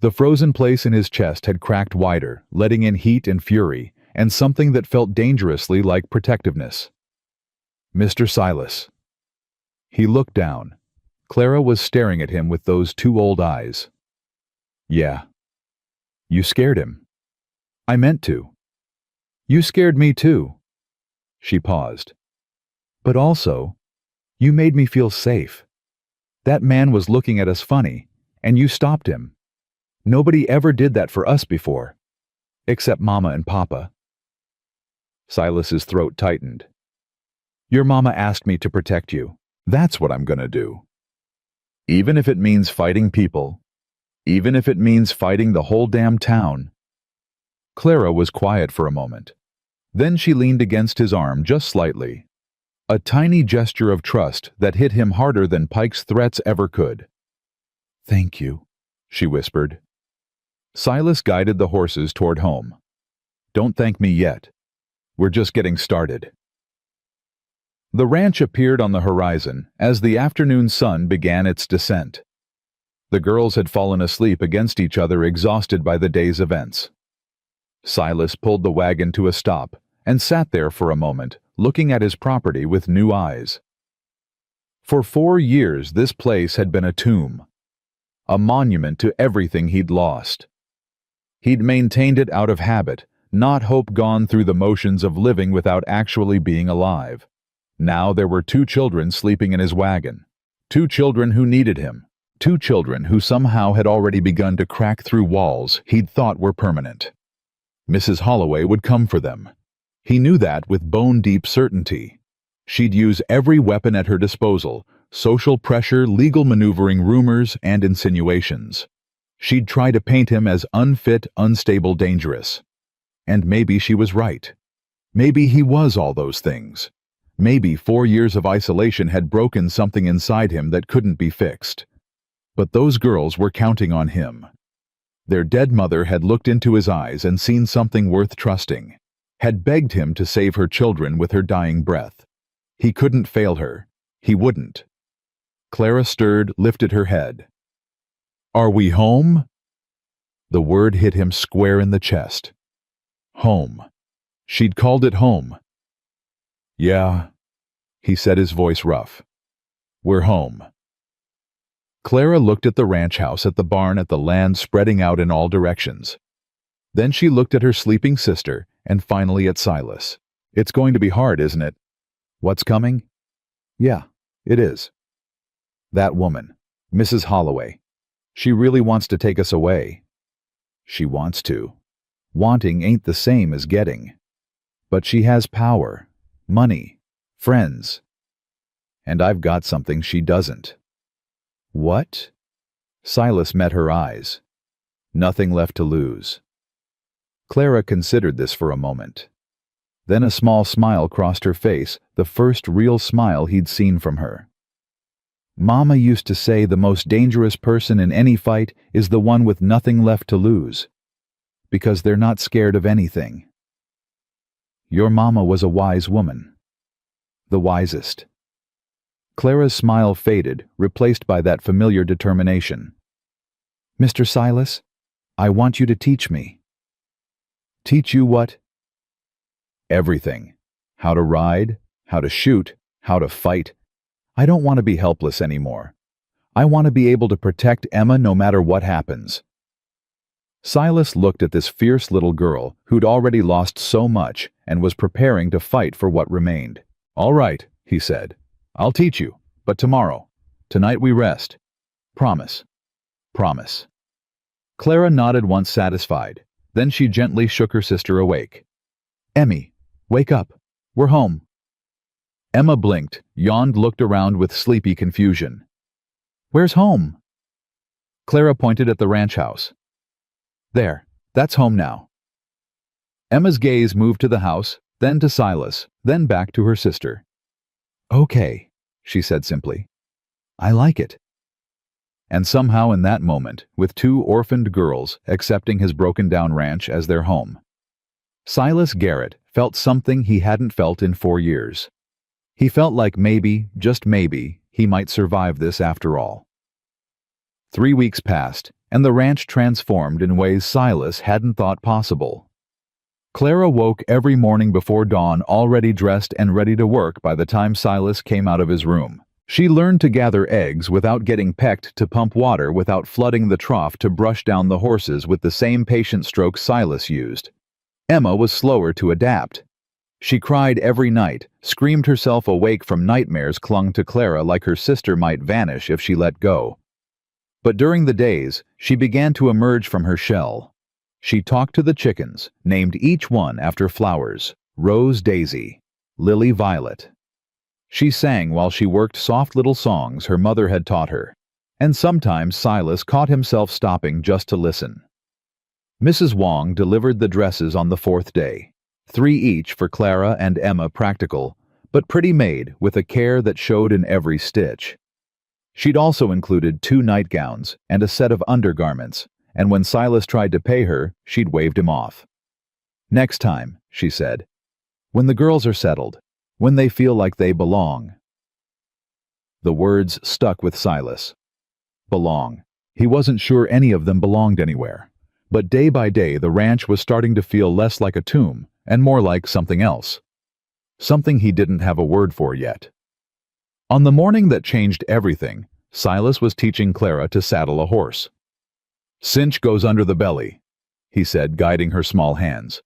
The frozen place in his chest had cracked wider, letting in heat and fury, and something that felt dangerously like protectiveness. "Mr. Silas." He looked down. Clara was staring at him with those 2 old eyes. "Yeah." "You scared him." "I meant to." "You scared me too." She paused. "But also, you made me feel safe. That man was looking at us funny, and you stopped him. Nobody ever did that for us before. Except Mama and Papa." Silas's throat tightened. "Your mama asked me to protect you. That's what I'm gonna do. Even if it means fighting people. Even if it means fighting the whole damn town." Clara was quiet for a moment. Then she leaned against his arm just slightly. A tiny gesture of trust that hit him harder than Pike's threats ever could. "Thank you," she whispered. Silas guided the horses toward home. "Don't thank me yet. We're just getting started." The ranch appeared on the horizon as the afternoon sun began its descent. The girls had fallen asleep against each other, exhausted by the day's events. Silas pulled the wagon to a stop and sat there for a moment, looking at his property with new eyes. For 4 years this place had been a tomb, a monument to everything he'd lost. He'd maintained it out of habit, not hope, gone through the motions of living without actually being alive. Now there were 2 children sleeping in his wagon. 2 children who needed him. 2 children who somehow had already begun to crack through walls he'd thought were permanent. Mrs. Holloway would come for them. He knew that with bone-deep certainty. She'd use every weapon at her disposal: social pressure, legal maneuvering, rumors, and insinuations. She'd try to paint him as unfit, unstable, dangerous. And maybe she was right. Maybe he was all those things. Maybe 4 years of isolation had broken something inside him that couldn't be fixed. But those girls were counting on him. Their dead mother had looked into his eyes and seen something worth trusting, had begged him to save her children with her dying breath. He couldn't fail her. He wouldn't. Clara stirred, lifted her head. "Are we home?" The word hit him square in the chest. Home. She'd called it home. "Yeah," he said, his voice rough. "We're home." Clara looked at the ranch house, at the barn, at the land spreading out in all directions. Then she looked at her sleeping sister, and finally at Silas. "It's going to be hard, isn't it?" "What's coming?" "Yeah, it is." That woman, Mrs. Holloway. She really wants to take us away. She wants to. Wanting ain't the same as getting. But she has power, money, friends. And I've got something she doesn't. What? Silas met her eyes. Nothing left to lose. Clara considered this for a moment. Then a small smile crossed her face, the first real smile he'd seen from her. Mama used to say the most dangerous person in any fight is the one with nothing left to lose, because they're not scared of anything. Your mama was a wise woman. The wisest. Clara's smile faded, replaced by that familiar determination. Mr. Silas, I want you to teach me. Teach you what? Everything. How to ride, how to shoot, how to fight. I don't want to be helpless anymore. I want to be able to protect Emma no matter what happens. Silas looked at this fierce little girl who'd already lost so much and was preparing to fight for what remained. All right, he said. I'll teach you, but tomorrow. Tonight we rest. Promise. Promise. Clara nodded once satisfied. Then she gently shook her sister awake. Emmy, wake up. We're home. Emma blinked, yawned, looked around with sleepy confusion. Where's home? Clara pointed at the ranch house. There, that's home now. Emma's gaze moved to the house, then to Silas, then back to her sister. Okay, she said simply. I like it. And somehow in that moment, with two orphaned girls accepting his broken-down ranch as their home, Silas Garrett felt something he hadn't felt in 4 years. He felt like maybe, just maybe, he might survive this after all. 3 weeks passed, and the ranch transformed in ways Silas hadn't thought possible. Clara woke every morning before dawn already dressed and ready to work by the time Silas came out of his room. She learned to gather eggs without getting pecked, to pump water without flooding the trough, to brush down the horses with the same patient stroke Silas used. Emma was slower to adapt. She cried every night, screamed herself awake from nightmares, clung to Clara like her sister might vanish if she let go. But during the days, she began to emerge from her shell. She talked to the chickens, named each one after flowers: Rose Daisy, Lily Violet. She sang while she worked soft little songs her mother had taught her, and sometimes Silas caught himself stopping just to listen. Mrs. Wong delivered the dresses on the 4th day, 3 each for Clara and Emma, practical, but pretty made with a care that showed in every stitch. She'd also included 2 nightgowns and a set of undergarments, and when Silas tried to pay her, she'd waved him off. Next time, she said, when the girls are settled, when they feel like they belong. The words stuck with Silas. Belong. He wasn't sure any of them belonged anywhere, but day by day the ranch was starting to feel less like a tomb and more like something else. Something he didn't have a word for yet. On the morning that changed everything, Silas was teaching Clara to saddle a horse. Cinch goes under the belly, he said, guiding her small hands.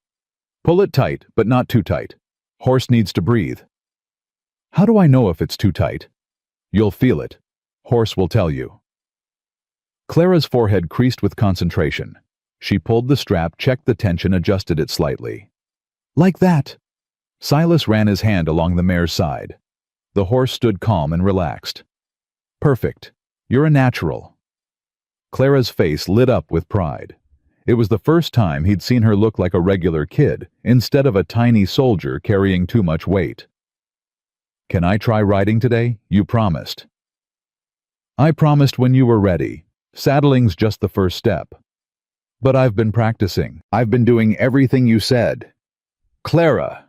Pull it tight, but not too tight. Horse needs to breathe. How do I know if it's too tight? You'll feel it. Horse will tell you. Clara's forehead creased with concentration. She pulled the strap, checked the tension, adjusted it slightly. Like that. Silas ran his hand along the mare's side. The horse stood calm and relaxed. Perfect. You're a natural. Clara's face lit up with pride. It was the first time he'd seen her look like a regular kid, instead of a tiny soldier carrying too much weight. Can I try riding today? You promised. I promised when you were ready. Saddling's just the first step. But I've been practicing. I've been doing everything you said. Clara!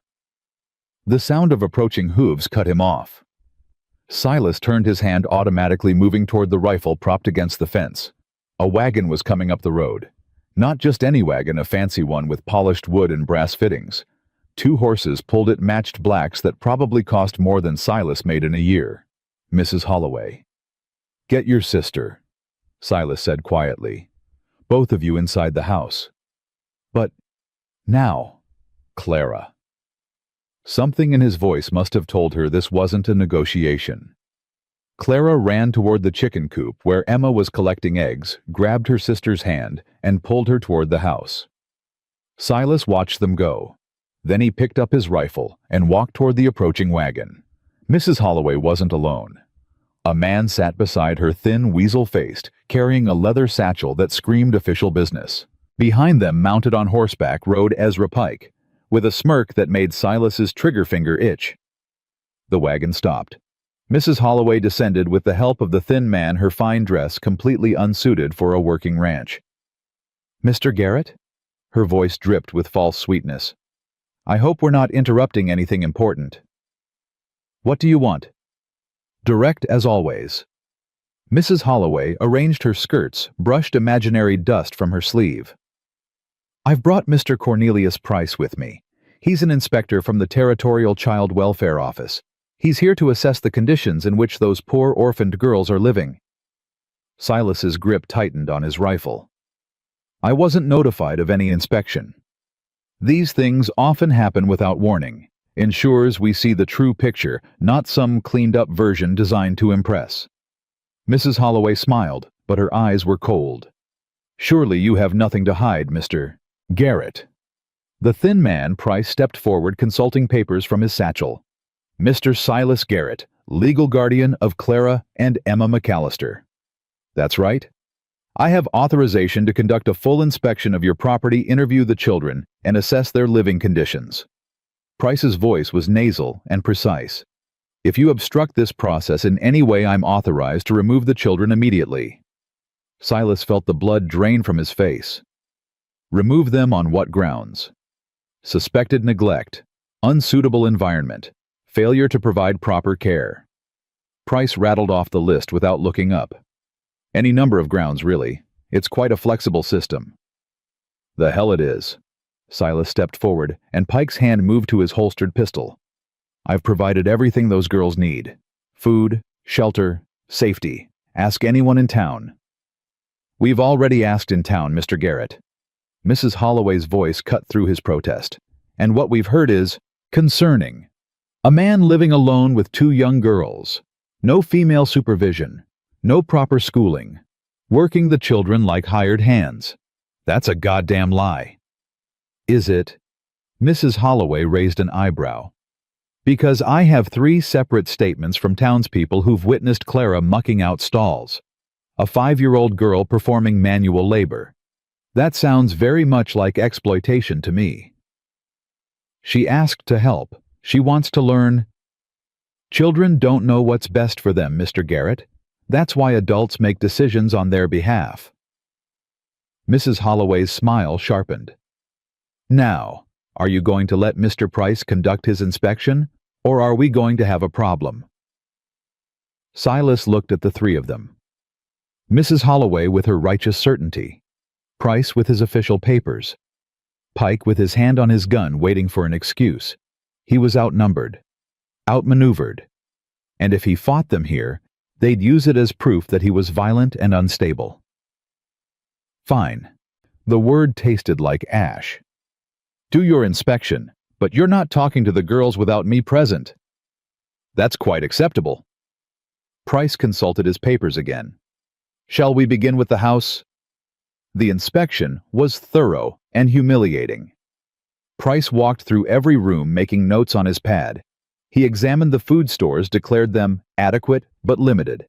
The sound of approaching hooves cut him off. Silas turned his hand, automatically moving toward the rifle propped against the fence. A wagon was coming up the road. Not just any wagon, a fancy one with polished wood and brass fittings. 2 horses pulled it, matched blacks that probably cost more than Silas made in a year. Mrs. Holloway. Get your sister, Silas said quietly. Both of you inside the house. But now, Clara. Something in his voice must have told her this wasn't a negotiation. Clara ran toward the chicken coop where Emma was collecting eggs, grabbed her sister's hand, and pulled her toward the house. Silas watched them go. Then he picked up his rifle and walked toward the approaching wagon. Mrs. Holloway wasn't alone. A man sat beside her, thin, weasel-faced, carrying a leather satchel that screamed official business. Behind them, mounted on horseback, rode Ezra Pike, with a smirk that made Silas's trigger finger itch. The wagon stopped. Mrs. Holloway descended with the help of the thin man, her fine dress completely unsuited for a working ranch. "Mr. Garrett?" Her voice dripped with false sweetness. "I hope we're not interrupting anything important." "What do you want?" Direct as always. Mrs. Holloway arranged her skirts, brushed imaginary dust from her sleeve. "I've brought Mr. Cornelius Price with me. He's an inspector from the Territorial Child Welfare Office. He's here to assess the conditions in which those poor orphaned girls are living." Silas's grip tightened on his rifle. "I wasn't notified of any inspection." These things often happen without warning. Ensures we see the true picture, not some cleaned-up version designed to impress. Mrs. Holloway smiled, but her eyes were cold. "Surely you have nothing to hide, Mr. Garrett." The thin man, Price, stepped forward, consulting papers from his satchel. "Mr. Silas Garrett, legal guardian of Clara and Emma McAllister." "That's right. I have authorization to conduct a full inspection of your property, interview the children, and assess their living conditions." Price's voice was nasal and precise. "If you obstruct this process in any way, I'm authorized to remove the children immediately." Silas felt the blood drain from his face. "Remove them on what grounds?" "Suspected neglect, unsuitable environment, failure to provide proper care." Price rattled off the list without looking up. "Any number of grounds, really. It's quite a flexible system." "The hell it is." Silas stepped forward, and Pike's hand moved to his holstered pistol. "I've provided everything those girls need. Food, shelter, safety. Ask anyone in town." "We've already asked in town, Mr. Garrett." Mrs. Holloway's voice cut through his protest. "And what we've heard is concerning. A man living alone with 2 young girls. No female supervision. No proper schooling. Working the children like hired hands. That's a goddamn lie." "Is it?" Mrs. Holloway raised an eyebrow. "Because I have 3 separate statements from townspeople who've witnessed Clara mucking out stalls. A 5-year-old girl performing manual labor. That sounds very much like exploitation to me." "She asked to help. She wants to learn." "Children don't know what's best for them, Mr. Garrett. That's why adults make decisions on their behalf." Mrs. Holloway's smile sharpened. "Now, are you going to let Mr. Price conduct his inspection, or are we going to have a problem?" Silas looked at the 3 of them. Mrs. Holloway with her righteous certainty. Price with his official papers. Pike with his hand on his gun waiting for an excuse. He was outnumbered. Outmaneuvered. And if he fought them here, they'd use it as proof that he was violent and unstable. "Fine." The word tasted like ash. "Do your inspection, but you're not talking to the girls without me present." "That's quite acceptable." Price consulted his papers again. "Shall we begin with the house?" The inspection was thorough and humiliating. Price walked through every room, making notes on his pad. He examined the food stores, declared them adequate but limited.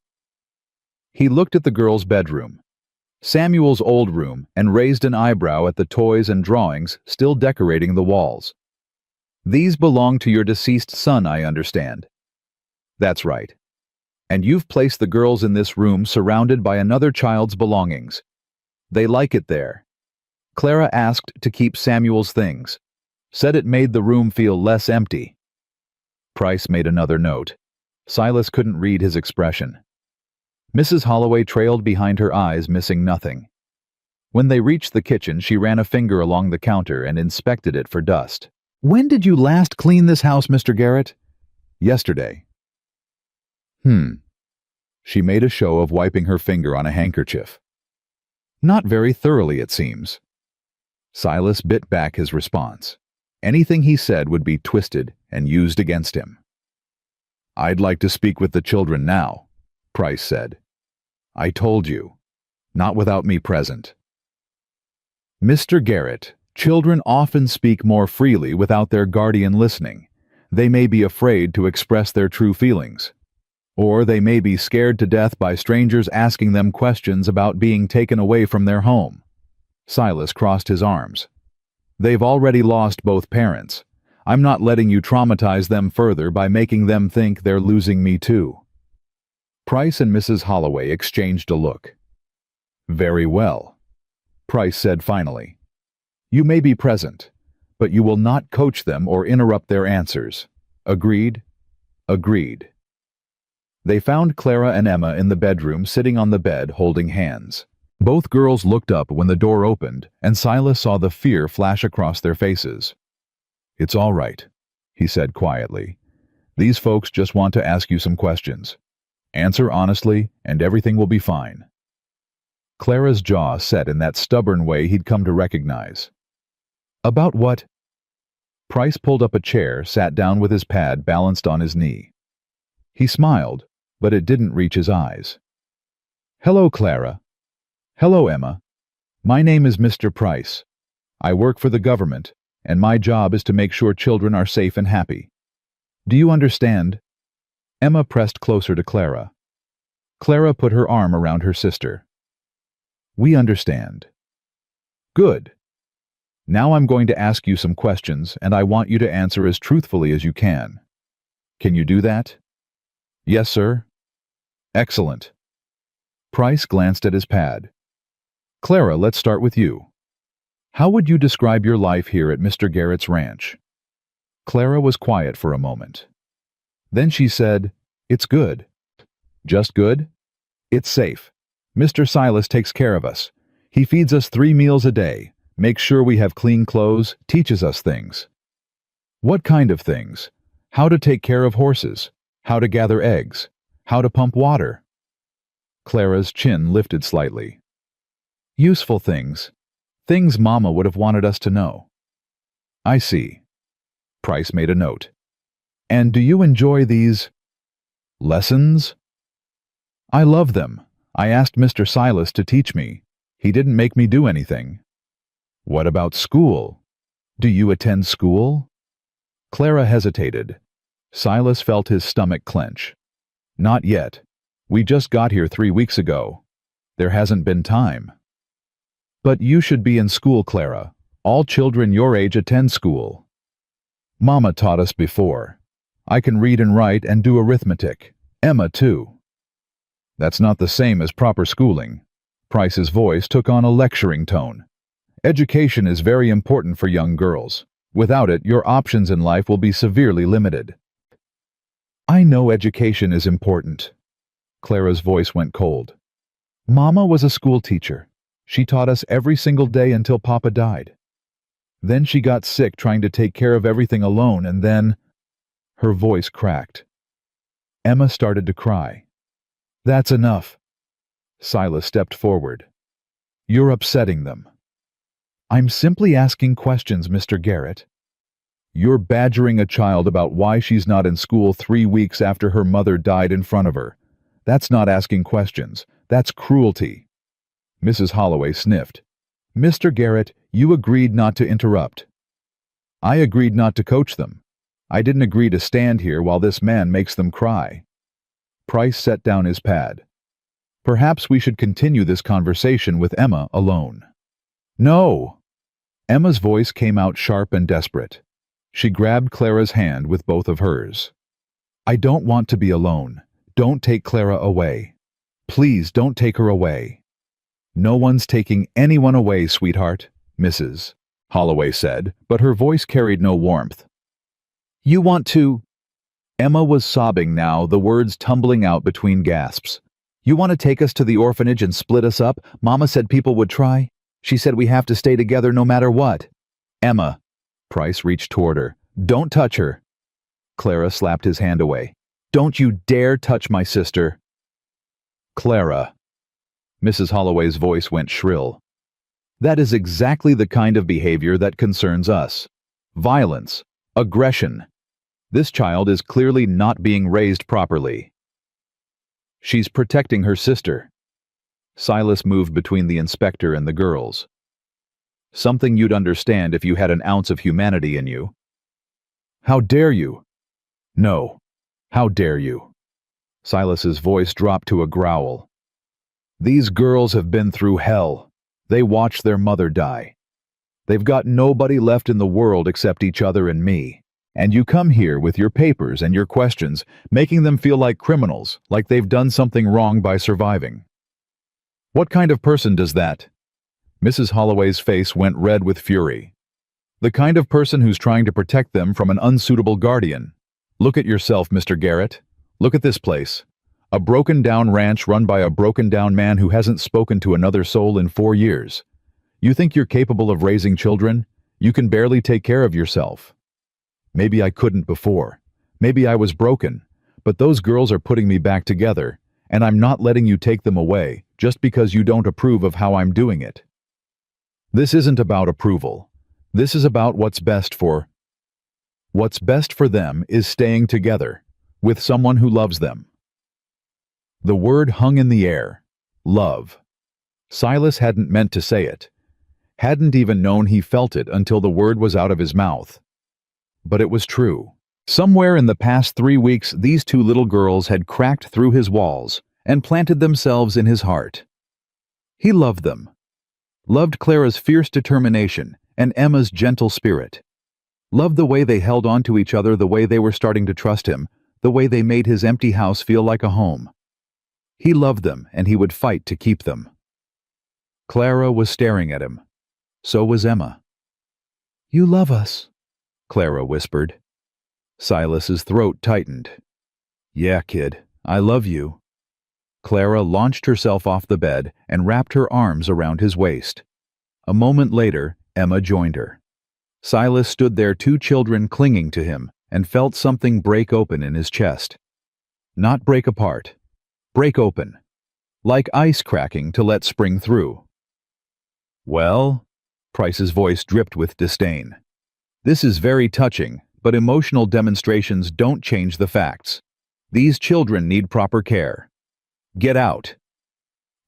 He looked at the girls' bedroom, Samuel's old room, and raised an eyebrow at the toys and drawings still decorating the walls. "These belong to your deceased son, I understand." "That's right. And you've placed the girls in this room surrounded by another child's belongings. They like it there. Clara asked to keep Samuel's things. Said it made the room feel less empty." Price made another note. Silas couldn't read his expression. Mrs. Holloway trailed behind her eyes, missing nothing. When they reached the kitchen, she ran a finger along the counter and inspected it for dust. "When did you last clean this house, Mr. Garrett?" "Yesterday." She made a show of wiping her finger on a handkerchief. "Not very thoroughly, it seems." Silas bit back his response. Anything he said would be twisted and used against him. "I'd like to speak with the children now." Price said. I told you. Not without me present. Mr. Garrett, children often speak more freely without their guardian listening. They may be afraid to express their true feelings. Or they may be scared to death by strangers asking them questions about being taken away from their home. Silas crossed his arms. They've already lost both parents. I'm not letting you traumatize them further by making them think they're losing me too. Price and Mrs. Holloway exchanged a look. Very well, Price said finally. You may be present, but you will not coach them or interrupt their answers. Agreed? Agreed. They found Clara and Emma in the bedroom sitting on the bed holding hands. Both girls looked up when the door opened, and Silas saw the fear flash across their faces. It's all right, he said quietly. These folks just want to ask you some questions. Answer honestly, and everything will be fine. Clara's jaw set in that stubborn way he'd come to recognize. About what? Price pulled up a chair, sat down with his pad balanced on his knee. He smiled, but it didn't reach his eyes. Hello, Clara. Hello, Emma. My name is Mr. Price. I work for the government, and my job is to make sure children are safe and happy. Do you understand? Emma pressed closer to Clara. Clara put her arm around her sister. We understand. Good. Now I'm going to ask you some questions, and I want you to answer as truthfully as you can. Can you do that? Yes, sir. Excellent. Price glanced at his pad. Clara, let's start with you. How would you describe your life here at Mr. Garrett's ranch? Clara was quiet for a moment. Then she said, It's good. Just good? It's safe. Mr. Silas takes care of us. He feeds us 3 meals a day, makes sure we have clean clothes, teaches us things. What kind of things? How to take care of horses, how to gather eggs, how to pump water. Clara's chin lifted slightly. Useful things. Things Mama would have wanted us to know. I see. Price made a note. And do you enjoy these lessons? I love them. I asked Mr. Silas to teach me. He didn't make me do anything. What about school? Do you attend school? Clara hesitated. Silas felt his stomach clench. Not yet. We just got here 3 weeks ago. There hasn't been time. But you should be in school, Clara. All children your age attend school. Mama taught us before. I can read and write and do arithmetic. Emma, too. That's not the same as proper schooling. Price's voice took on a lecturing tone. Education is very important for young girls. Without it, your options in life will be severely limited. I know education is important. Clara's voice went cold. Mama was a school teacher. She taught us every single day until Papa died. Then she got sick trying to take care of everything alone, and then... Her voice cracked. Emma started to cry. That's enough. Silas stepped forward. You're upsetting them. I'm simply asking questions, Mr. Garrett. You're badgering a child about why she's not in school 3 weeks after her mother died in front of her. That's not asking questions. That's cruelty. Mrs. Holloway sniffed. Mr. Garrett, you agreed not to interrupt. I agreed not to coach them. I didn't agree to stand here while this man makes them cry. Price set down his pad. Perhaps we should continue this conversation with Emma alone. No! Emma's voice came out sharp and desperate. She grabbed Clara's hand with both of hers. I don't want to be alone. Don't take Clara away. Please don't take her away. No one's taking anyone away, sweetheart, Mrs. Holloway said, but her voice carried no warmth. You want to... Emma was sobbing now, the words tumbling out between gasps. You want to take us to the orphanage and split us up? Mama said people would try. She said we have to stay together no matter what. Emma. Price reached toward her. Don't touch her. Clara slapped his hand away. Don't you dare touch my sister. Clara. Mrs. Holloway's voice went shrill. That is exactly the kind of behavior that concerns us. Violence. Aggression. This child is clearly not being raised properly. She's protecting her sister. Silas moved between the inspector and the girls. Something you'd understand if you had an ounce of humanity in you. How dare you? No. How dare you? Silas's voice dropped to a growl. These girls have been through hell. They watched their mother die. They've got nobody left in the world except each other and me. And you come here with your papers and your questions, making them feel like criminals, like they've done something wrong by surviving. What kind of person does that? Mrs. Holloway's face went red with fury. The kind of person who's trying to protect them from an unsuitable guardian. Look at yourself, Mr. Garrett. Look at this place. A broken-down ranch run by a broken-down man who hasn't spoken to another soul in 4 years. You think you're capable of raising children? You can barely take care of yourself. Maybe I couldn't before. Maybe I was broken. But those girls are putting me back together, and I'm not letting you take them away just because you don't approve of how I'm doing it. This isn't about approval. This is about what's best for... What's best for them is staying together, with someone who loves them. The word hung in the air. Love. Silas hadn't meant to say it. Hadn't even known he felt it until the word was out of his mouth. But it was true. Somewhere in the past 3 weeks, these 2 little girls had cracked through his walls and planted themselves in his heart. He loved them. Loved Clara's fierce determination and Emma's gentle spirit. Loved the way they held on to each other, the way they were starting to trust him, the way they made his empty house feel like a home. He loved them, and he would fight to keep them. Clara was staring at him. So was Emma. "You love us," Clara whispered. Silas's throat tightened. "Yeah, kid, I love you." Clara launched herself off the bed and wrapped her arms around his waist. A moment later, Emma joined her. Silas stood there, 2 children clinging to him, and felt something break open in his chest. Not break apart. Break open. Like ice cracking to let spring through. "Well?" Price's voice dripped with disdain. "This is very touching, but emotional demonstrations don't change the facts. These children need proper care. Get out."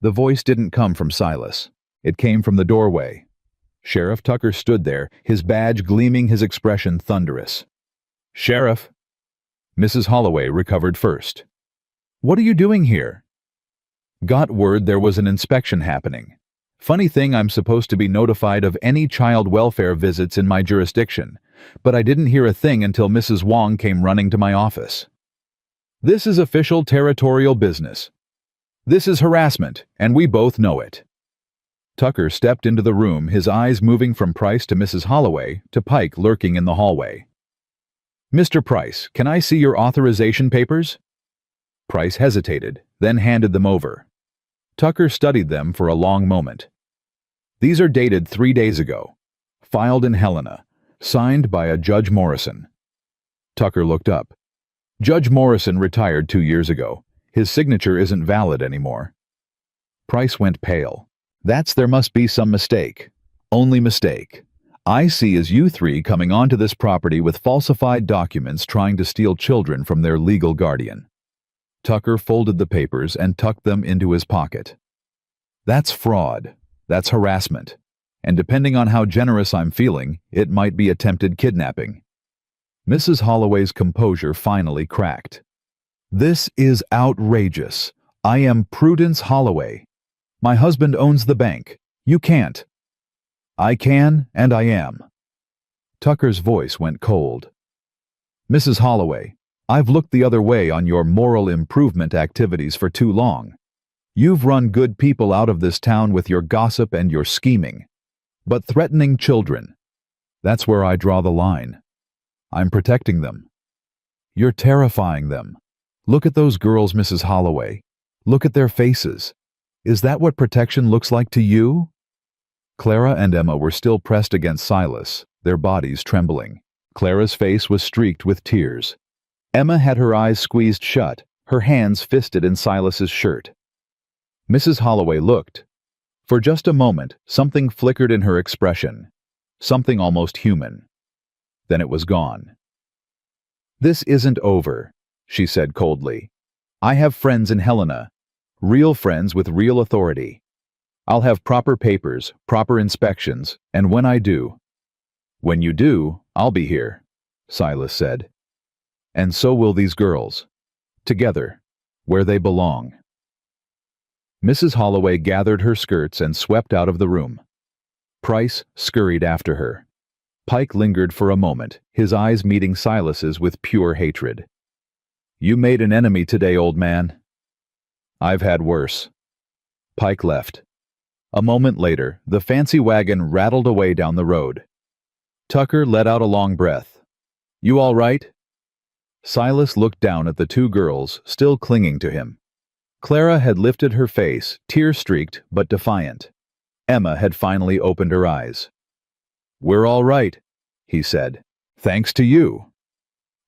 The voice didn't come from Silas. It came from the doorway. Sheriff Tucker stood there, his badge gleaming, his expression thunderous. "Sheriff." Mrs. Holloway recovered first. "What are you doing here?" "Got word there was an inspection happening. Funny thing, I'm supposed to be notified of any child welfare visits in my jurisdiction, but I didn't hear a thing until Mrs. Wong came running to my office. This is official territorial business. This is harassment, and we both know it." Tucker stepped into the room, his eyes moving from Price to Mrs. Holloway to Pike lurking in the hallway. "Mr. Price, can I see your authorization papers?" Price hesitated, then handed them over. Tucker studied them for a long moment. "These are dated 3 days ago. Filed in Helena. Signed by a Judge Morrison." Tucker looked up. "Judge Morrison retired 2 years ago. His signature isn't valid anymore." Price went pale. There must be some mistake. Only mistake. I see is you 3 coming onto this property with falsified documents trying to steal children from their legal guardian." Tucker folded the papers and tucked them into his pocket. "That's fraud. That's harassment. And depending on how generous I'm feeling, it might be attempted kidnapping." Mrs. Holloway's composure finally cracked. "This is outrageous. I am Prudence Holloway. My husband owns the bank. You can't." "I can, and I am." Tucker's voice went cold. "Mrs. Holloway, I've looked the other way on your moral improvement activities for too long. You've run good people out of this town with your gossip and your scheming. But threatening children, that's where I draw the line. I'm protecting them. You're terrifying them. Look at those girls, Mrs. Holloway. Look at their faces. Is that what protection looks like to you?" Clara and Emma were still pressed against Silas, their bodies trembling. Clara's face was streaked with tears. Emma had her eyes squeezed shut, her hands fisted in Silas's shirt. Mrs. Holloway looked. For just a moment, something flickered in her expression, something almost human. Then it was gone. "This isn't over," she said coldly. I have friends in Helena. Real friends with real authority. I'll have proper papers, proper inspections, and when I do— When you do, I'll be here, Silas said. And so will these girls. Together, where they belong. Mrs. Holloway gathered her skirts and swept out of the room. Price scurried after her. Pike lingered for a moment, his eyes meeting Silas's with pure hatred. You made an enemy today, old man. I've had worse. Pike left. A moment later, the fancy wagon rattled away down the road. Tucker let out a long breath. You all right? Silas looked down at the two girls, still clinging to him. Clara had lifted her face, tear-streaked but defiant. Emma had finally opened her eyes. We're all right, he said. Thanks to you.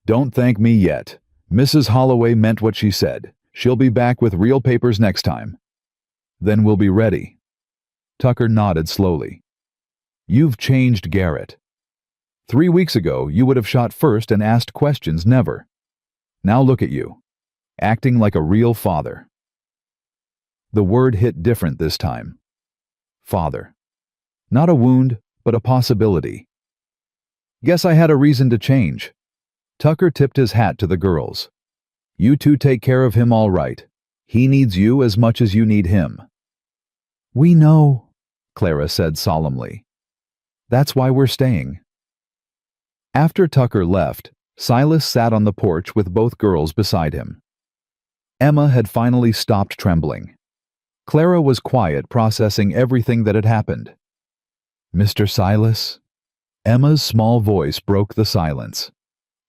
Don't thank me yet. Mrs. Holloway meant what she said. She'll be back with real papers next time. Then we'll be ready. Tucker nodded slowly. You've changed, Garrett. 3 weeks ago, you would have shot first and asked questions never. Now look at you, acting like a real father. The word hit different this time. Father. Not a wound, but a possibility. Guess I had a reason to change. Tucker tipped his hat to the girls. You two take care of him all right. He needs you as much as you need him. We know, Clara said solemnly. That's why we're staying. After Tucker left, Silas sat on the porch with both girls beside him. Emma had finally stopped trembling. Clara was quiet, processing everything that had happened. Mr. Silas? Emma's small voice broke the silence.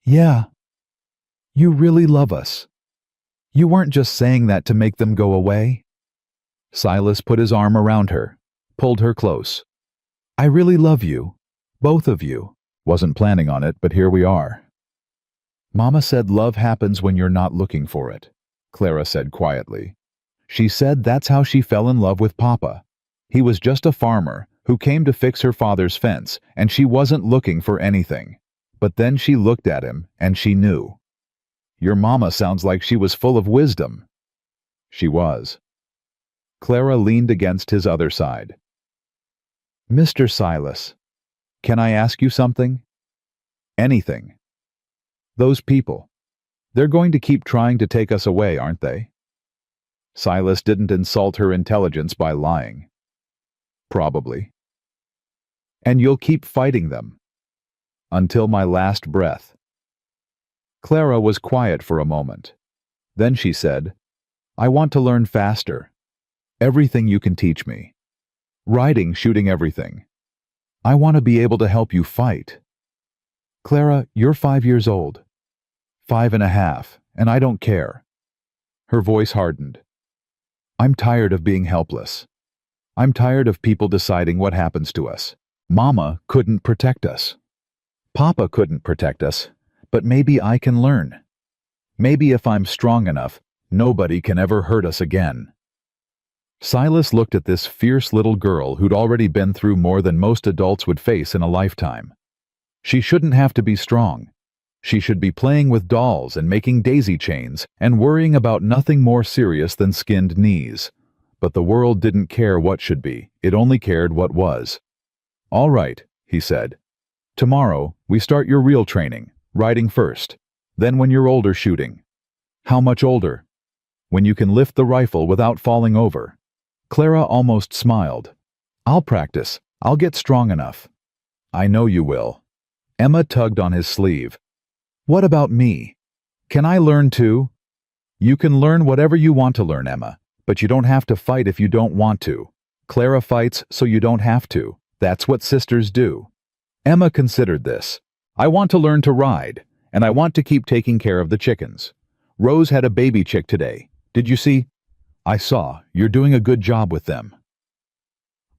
Yeah. You really love us. You weren't just saying that to make them go away. Silas put his arm around her, pulled her close. I really love you, both of you. Wasn't planning on it, but here we are. Mama said love happens when you're not looking for it, Clara said quietly. She said that's how she fell in love with Papa. He was just a farmer who came to fix her father's fence, and she wasn't looking for anything. But then she looked at him, and she knew. Your mama sounds like she was full of wisdom. She was. Clara leaned against his other side. Mr. Silas, can I ask you something? Anything. Those people. They're going to keep trying to take us away, aren't they? Silas didn't insult her intelligence by lying. Probably. And you'll keep fighting them. Until my last breath. Clara was quiet for a moment. Then she said, I want to learn faster. Everything you can teach me. Riding, shooting, everything. I want to be able to help you fight. Clara, you're 5 years old. 5.5, and I don't care. Her voice hardened. I'm tired of being helpless. I'm tired of people deciding what happens to us. Mama couldn't protect us. Papa couldn't protect us, but maybe I can learn. Maybe if I'm strong enough, nobody can ever hurt us again. Silas looked at this fierce little girl who'd already been through more than most adults would face in a lifetime. She shouldn't have to be strong. She should be playing with dolls and making daisy chains and worrying about nothing more serious than skinned knees. But the world didn't care what should be, it only cared what was. All right, he said. Tomorrow, we start your real training, riding first. Then when you're older, shooting. How much older? When you can lift the rifle without falling over. Clara almost smiled. I'll practice. I'll get strong enough. I know you will. Emma tugged on his sleeve. What about me? Can I learn too? You can learn whatever you want to learn, Emma, but you don't have to fight if you don't want to. Clara fights so you don't have to. That's what sisters do. Emma considered this. I want to learn to ride, and I want to keep taking care of the chickens. Rose had a baby chick today. Did you see? I saw. You're doing a good job with them.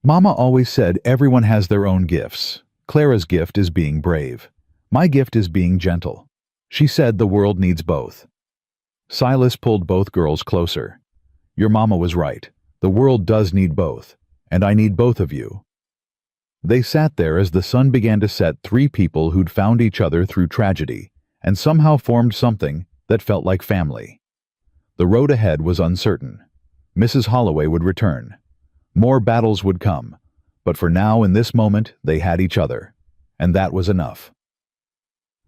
Mama always said everyone has their own gifts. Clara's gift is being brave. My gift is being gentle. She said the world needs both. Silas pulled both girls closer. Your mama was right. The world does need both, and I need both of you. They sat there as the sun began to set, 3 people who'd found each other through tragedy and somehow formed something that felt like family. The road ahead was uncertain. Mrs. Holloway would return. More battles would come, but for now, in this moment, they had each other, and that was enough.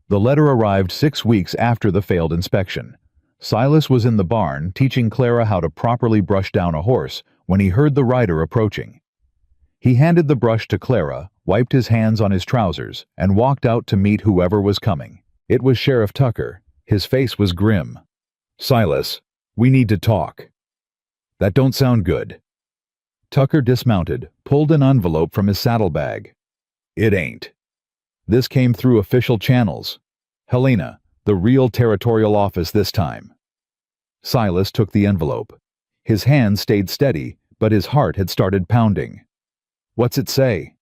The letter arrived 6 weeks after the failed inspection. Silas was in the barn teaching Clara how to properly brush down a horse when he heard the rider approaching. He handed the brush to Clara, wiped his hands on his trousers, and walked out to meet whoever was coming. It was Sheriff Tucker. His face was grim. "Silas, we need to talk." "That don't sound good." Tucker dismounted, pulled an envelope from his saddlebag. "It ain't. This came through official channels. Helena, the real territorial office this time." Silas took the envelope. His hand stayed steady, but his heart had started pounding. "What's it say?"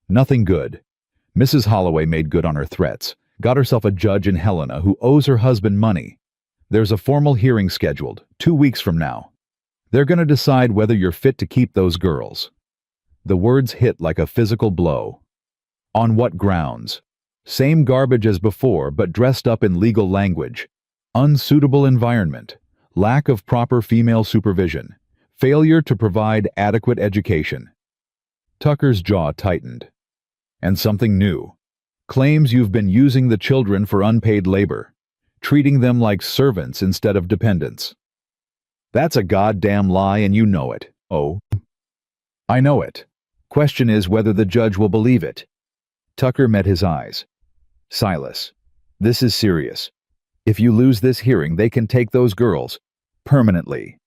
"Nothing good. Mrs. Holloway made good on her threats, got herself a judge in Helena who owes her husband money. There's a formal hearing scheduled, 2 weeks from now. They're going to decide whether you're fit to keep those girls." The words hit like a physical blow. "On what grounds?" Same garbage as before, but dressed up in legal language. Unsuitable environment. Lack of proper female supervision. Failure to provide adequate education. Tucker's jaw tightened. "And something new. Claims you've been using the children for unpaid labor. Treating them like servants instead of dependents." "That's a goddamn lie and you know it." "Oh, I know it. Question is whether the judge will believe it." Tucker met his eyes. "Silas, this is serious. If you lose this hearing, they can take those girls. Permanently."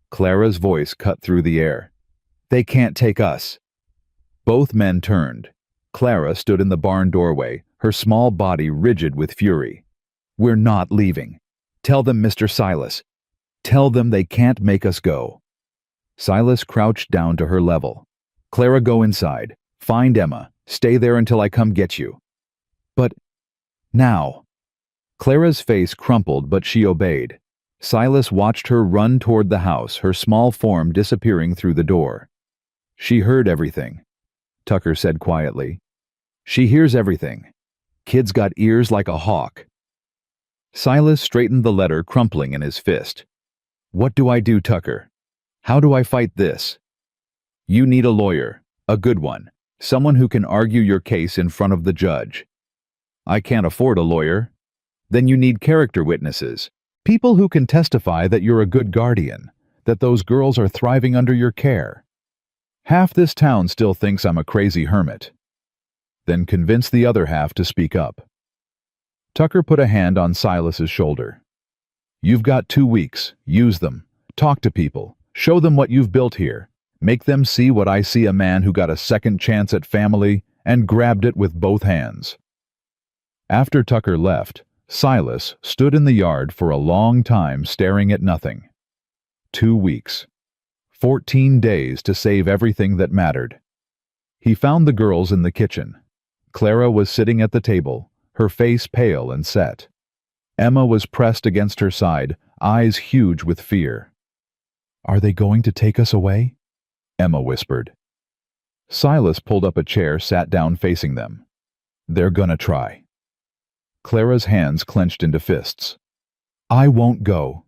Clara's voice cut through the air. "They can't take us." Both men turned. Clara stood in the barn doorway, her small body rigid with fury. "We're not leaving. Tell them, Mr. Silas. Tell them they can't make us go." Silas crouched down to her level. "Clara, go inside. Find Emma. Stay there until I come get you." "But now." Clara's face crumpled, but she obeyed. Silas watched her run toward the house, her small form disappearing through the door. "She heard everything," Tucker said quietly. "She hears everything. Kid's got ears like a hawk." Silas straightened the letter crumpling in his fist. "What do I do, Tucker? How do I fight this?" "You need a lawyer, a good one, someone who can argue your case in front of the judge." "I can't afford a lawyer." "Then you need character witnesses, people who can testify that you're a good guardian, that those girls are thriving under your care." "Half this town still thinks I'm a crazy hermit." "Then convince the other half to speak up." Tucker put a hand on Silas's shoulder. "You've got 2 weeks. Use them. Talk to people. Show them what you've built here. Make them see what I see, a man who got a second chance at family and grabbed it with both hands." After Tucker left, Silas stood in the yard for a long time staring at nothing. 2 weeks. 14 days to save everything that mattered. He found the girls in the kitchen. Clara was sitting at the table, her face pale and set. Emma was pressed against her side, eyes huge with fear. "Are they going to take us away?" Emma whispered. Silas pulled up a chair, sat down facing them. "They're gonna try." Clara's hands clenched into fists. "I won't go.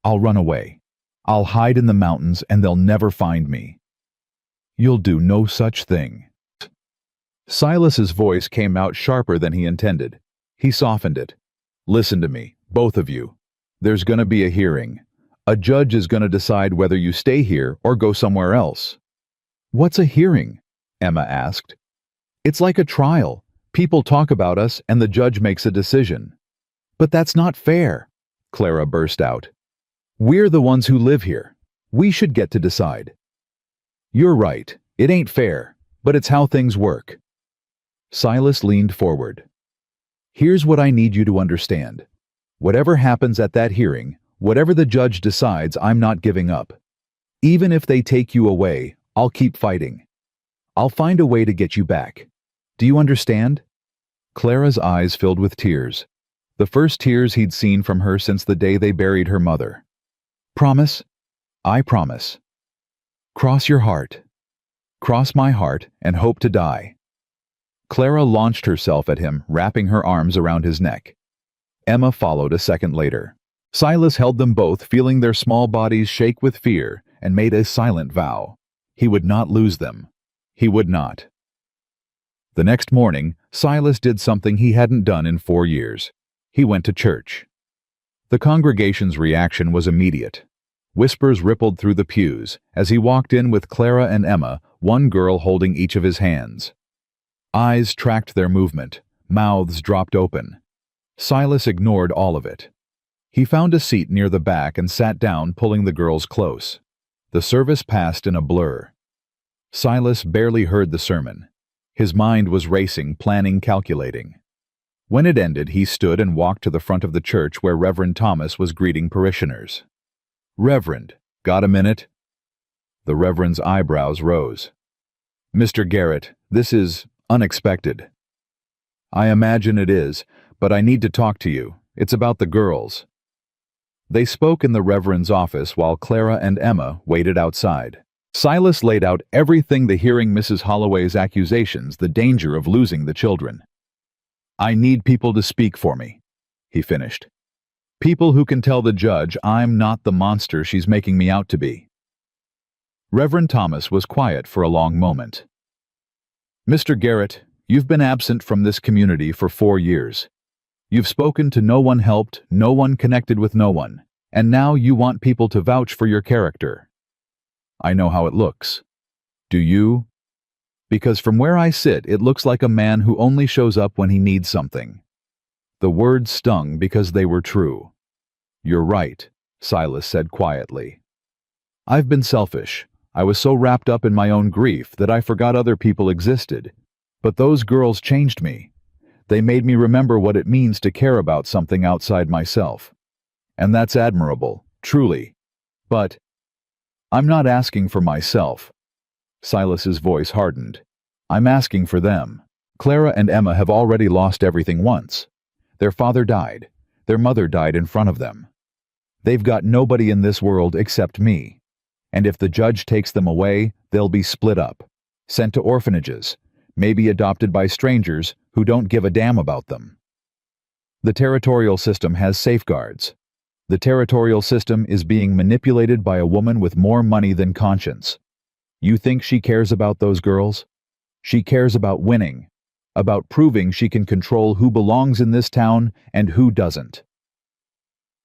I'll run away. I'll hide in the mountains and they'll never find me." "You'll do no such thing." Silas's voice came out sharper than he intended. He softened it. "Listen to me, both of you. There's gonna be a hearing. A judge is gonna decide whether you stay here or go somewhere else." "What's a hearing?" Emma asked. "It's like a trial. People talk about us and the judge makes a decision." "But that's not fair," Clara burst out. "We're the ones who live here. We should get to decide." "You're right. It ain't fair, but it's how things work." Silas leaned forward. "Here's what I need you to understand. Whatever happens at that hearing, whatever the judge decides, I'm not giving up. Even if they take you away, I'll keep fighting. I'll find a way to get you back. Do you understand?" Clara's eyes filled with tears, the first tears he'd seen from her since the day they buried her mother. "Promise?" "I promise." "Cross your heart." "Cross my heart and hope to die." Clara launched herself at him, wrapping her arms around his neck. Emma followed a second later. Silas held them both, feeling their small bodies shake with fear, and made a silent vow. He would not lose them. He would not. The next morning, Silas did something he hadn't done in 4 years. He went to church. The congregation's reaction was immediate. Whispers rippled through the pews as he walked in with Clara and Emma, one girl holding each of his hands. Eyes tracked their movement, mouths dropped open. Silas ignored all of it. He found a seat near the back and sat down, pulling the girls close. The service passed in a blur. Silas barely heard the sermon. His mind was racing, planning, calculating. When it ended, he stood and walked to the front of the church where Reverend Thomas was greeting parishioners. "Reverend, got a minute?" The Reverend's eyebrows rose. "Mr. Garrett, this is unexpected." "I imagine it is, but I need to talk to you. It's about the girls." They spoke in the Reverend's office while Clara and Emma waited outside. Silas laid out everything, the hearing, Mrs. Holloway's accusations, the danger of losing the children. "I need people to speak for me," he finished. "People who can tell the judge I'm not the monster she's making me out to be." Reverend Thomas was quiet for a long moment. "Mr. Garrett, you've been absent from this community for 4 years. You've spoken to no one, helped no one, connected with no one, and now you want people to vouch for your character. I know how it looks. Do you? Because from where I sit, it looks like a man who only shows up when he needs something." The words stung because they were true. "You're right," Silas said quietly. "I've been selfish. I was so wrapped up in my own grief that I forgot other people existed. But those girls changed me. They made me remember what it means to care about something outside myself. And that's admirable, truly. But I'm not asking for myself." Silas's voice hardened. "I'm asking for them. Clara and Emma have already lost everything once. Their father died. Their mother died in front of them. They've got nobody in this world except me. And if the judge takes them away, they'll be split up, sent to orphanages, maybe adopted by strangers who don't give a damn about them. The territorial system has safeguards. The territorial system is being manipulated by a woman with more money than conscience. You think she cares about those girls? She cares about winning, about proving she can control who belongs in this town and who doesn't."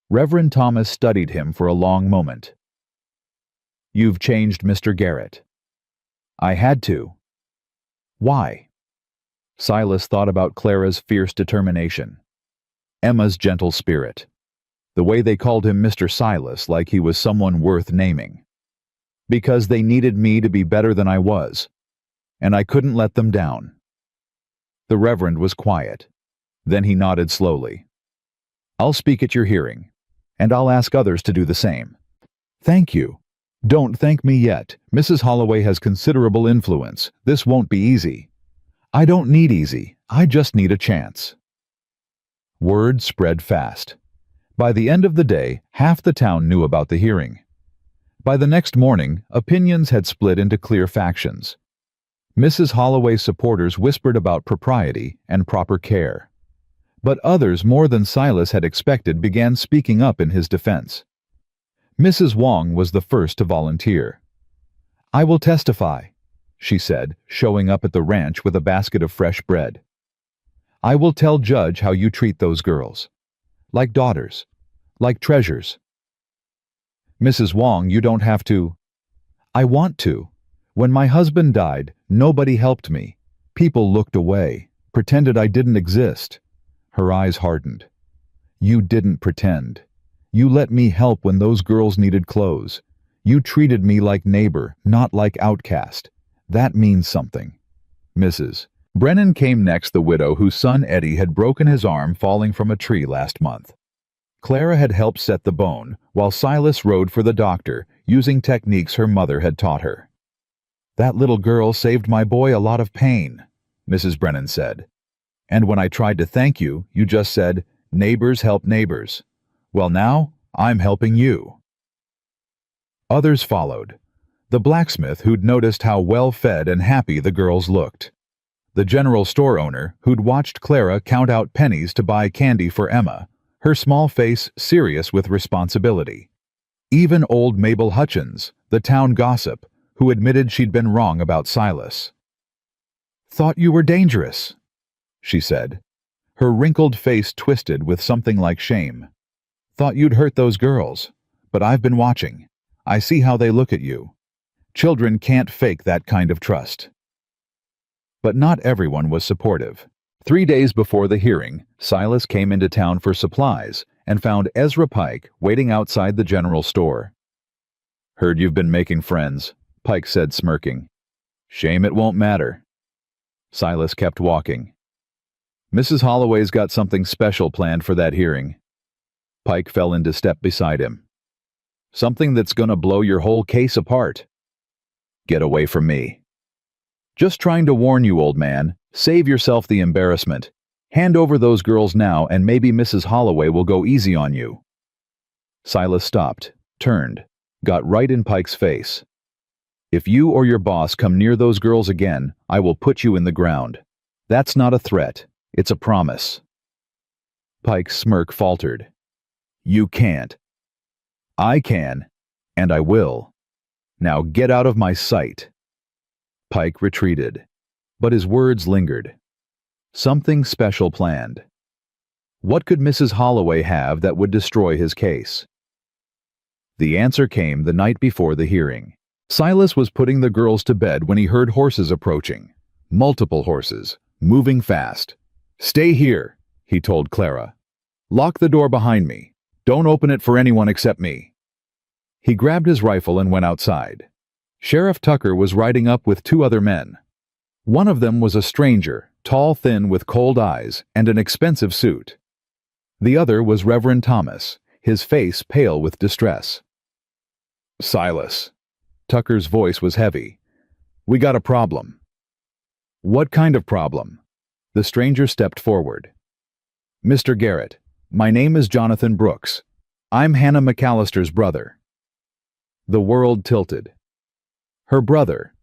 Reverend Thomas studied him for a long moment. "You've changed, Mr. Garrett." "I had to." "Why?" Silas thought about Clara's fierce determination, Emma's gentle spirit, the way they called him Mr. Silas, like he was someone worth naming. "Because they needed me to be better than I was, and I couldn't let them down." The Reverend was quiet. Then he nodded slowly. "I'll speak at your hearing, and I'll ask others to do the same." "Thank you." "Don't thank me yet. Mrs. Holloway has considerable influence. This won't be easy." "I don't need easy. I just need a chance." Word spread fast. By the end of the day, half the town knew about the hearing. By the next morning, opinions had split into clear factions. Mrs. Holloway's supporters whispered about propriety and proper care. But others, more than Silas had expected, began speaking up in his defense. Mrs. Wong was the first to volunteer. "I will testify," she said, showing up at the ranch with a basket of fresh bread. "I will tell Judge how you treat those girls. Like daughters. Like treasures." "Mrs. Wong, you don't have to." "I want to. When my husband died, nobody helped me. People looked away, pretended I didn't exist." Her eyes hardened. "You didn't pretend. You let me help when those girls needed clothes. You treated me like neighbor, not like outcast. That means something." Mrs. Brennan came next, the widow whose son Eddie had broken his arm falling from a tree last month. Clara had helped set the bone, while Silas rode for the doctor, using techniques her mother had taught her. "That little girl saved my boy a lot of pain," Mrs. Brennan said. "And when I tried to thank you, you just said, 'Neighbors help neighbors.' Well, now, I'm helping you." Others followed. The blacksmith, who'd noticed how well-fed and happy the girls looked. The general store owner, who'd watched Clara count out pennies to buy candy for Emma, her small face serious with responsibility. Even old Mabel Hutchins, the town gossip, who admitted she'd been wrong about Silas. "Thought you were dangerous," she said, her wrinkled face twisted with something like shame. "Thought you'd hurt those girls, but I've been watching. I see how they look at you. Children can't fake that kind of trust." But not everyone was supportive. 3 days before the hearing, Silas came into town for supplies and found Ezra Pike waiting outside the general store. "Heard you've been making friends," Pike said, smirking. "Shame it won't matter." Silas kept walking. "Mrs. Holloway's got something special planned for that hearing." Pike fell into step beside him. "Something that's gonna blow your whole case apart." "Get away from me." "Just trying to warn you, old man. Save yourself the embarrassment. Hand over those girls now and maybe Mrs. Holloway will go easy on you." Silas stopped, turned, got right in Pike's face. "If you or your boss come near those girls again, I will put you in the ground. That's not a threat. It's a promise." Pike's smirk faltered. "You can't." "I can, and I will. Now get out of my sight." Pike retreated, but his words lingered. Something special planned. What could Mrs. Holloway have that would destroy his case? The answer came the night before the hearing. Silas was putting the girls to bed when he heard horses approaching. Multiple horses, moving fast. "Stay here," he told Clara. "Lock the door behind me. Don't open it for anyone except me." He grabbed his rifle and went outside. Sheriff Tucker was riding up with 2 other men. One of them was a stranger, tall, thin, with cold eyes, and an expensive suit. The other was Reverend Thomas, his face pale with distress. "Silas." Tucker's voice was heavy. "We got a problem." "What kind of problem?" The stranger stepped forward. "Mr. Garrett, my name is Jonathan Brooks. I'm Hannah McAllister's brother." The world tilted. Her brother.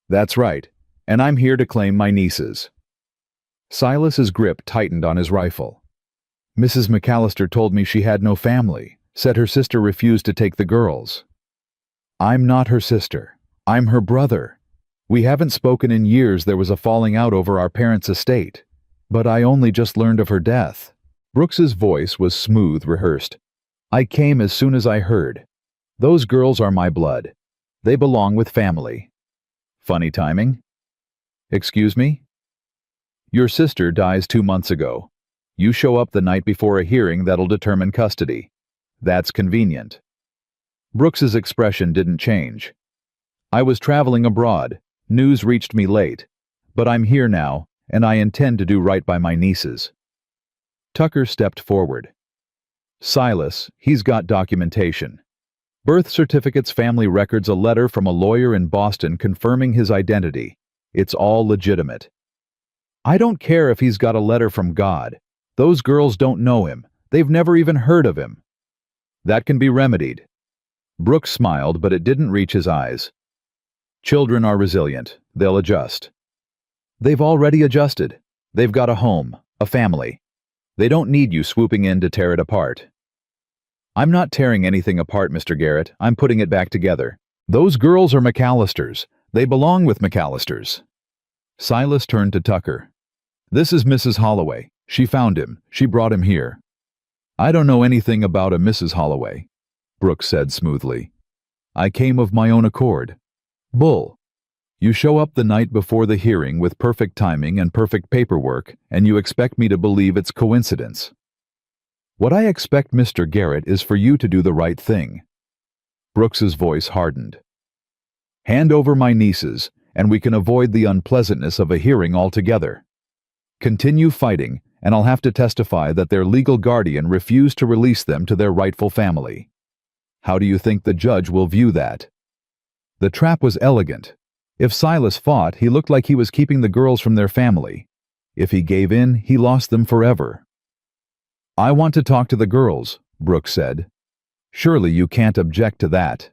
"That's right, and I'm here to claim my nieces." Silas's grip tightened on his rifle. "Mrs. McAllister told me she had no family, said her sister refused to take the girls." "I'm not her sister. I'm her brother. We haven't spoken in years. There was a falling out over our parents' estate. But I only just learned of her death." Brooks's voice was smooth, rehearsed. "I came as soon as I heard. Those girls are my blood. They belong with family." "Funny timing." "Excuse me?" "Your sister dies 2 months ago. You show up the night before a hearing that'll determine custody. That's convenient." Brooks's expression didn't change. "I was traveling abroad. News reached me late. But I'm here now, and I intend to do right by my nieces." Tucker stepped forward. "Silas, he's got documentation. Birth certificates, family records, a letter from a lawyer in Boston confirming his identity. It's all legitimate." "I don't care if he's got a letter from God. Those girls don't know him. They've never even heard of him." "That can be remedied." Brooks smiled, but it didn't reach his eyes. "Children are resilient. They'll adjust." "They've already adjusted. They've got a home, a family. They don't need you swooping in to tear it apart." "I'm not tearing anything apart, Mr. Garrett. I'm putting it back together. Those girls are McAllisters. They belong with McAllisters." Silas turned to Tucker. "This is Mrs. Holloway. She found him. She brought him here." "I don't know anything about a Mrs. Holloway," Brooks said smoothly. "I came of my own accord." "Bull. You show up the night before the hearing with perfect timing and perfect paperwork, and you expect me to believe it's coincidence. What I expect, Mr. Garrett, is for you to do the right thing." Brooks's voice hardened. "Hand over my nieces, and we can avoid the unpleasantness of a hearing altogether. Continue fighting, and I'll have to testify that their legal guardian refused to release them to their rightful family. How do you think the judge will view that?" The trap was elegant. If Silas fought, he looked like he was keeping the girls from their family. If he gave in, he lost them forever. "I want to talk to the girls," Brooks said. "Surely you can't object to that."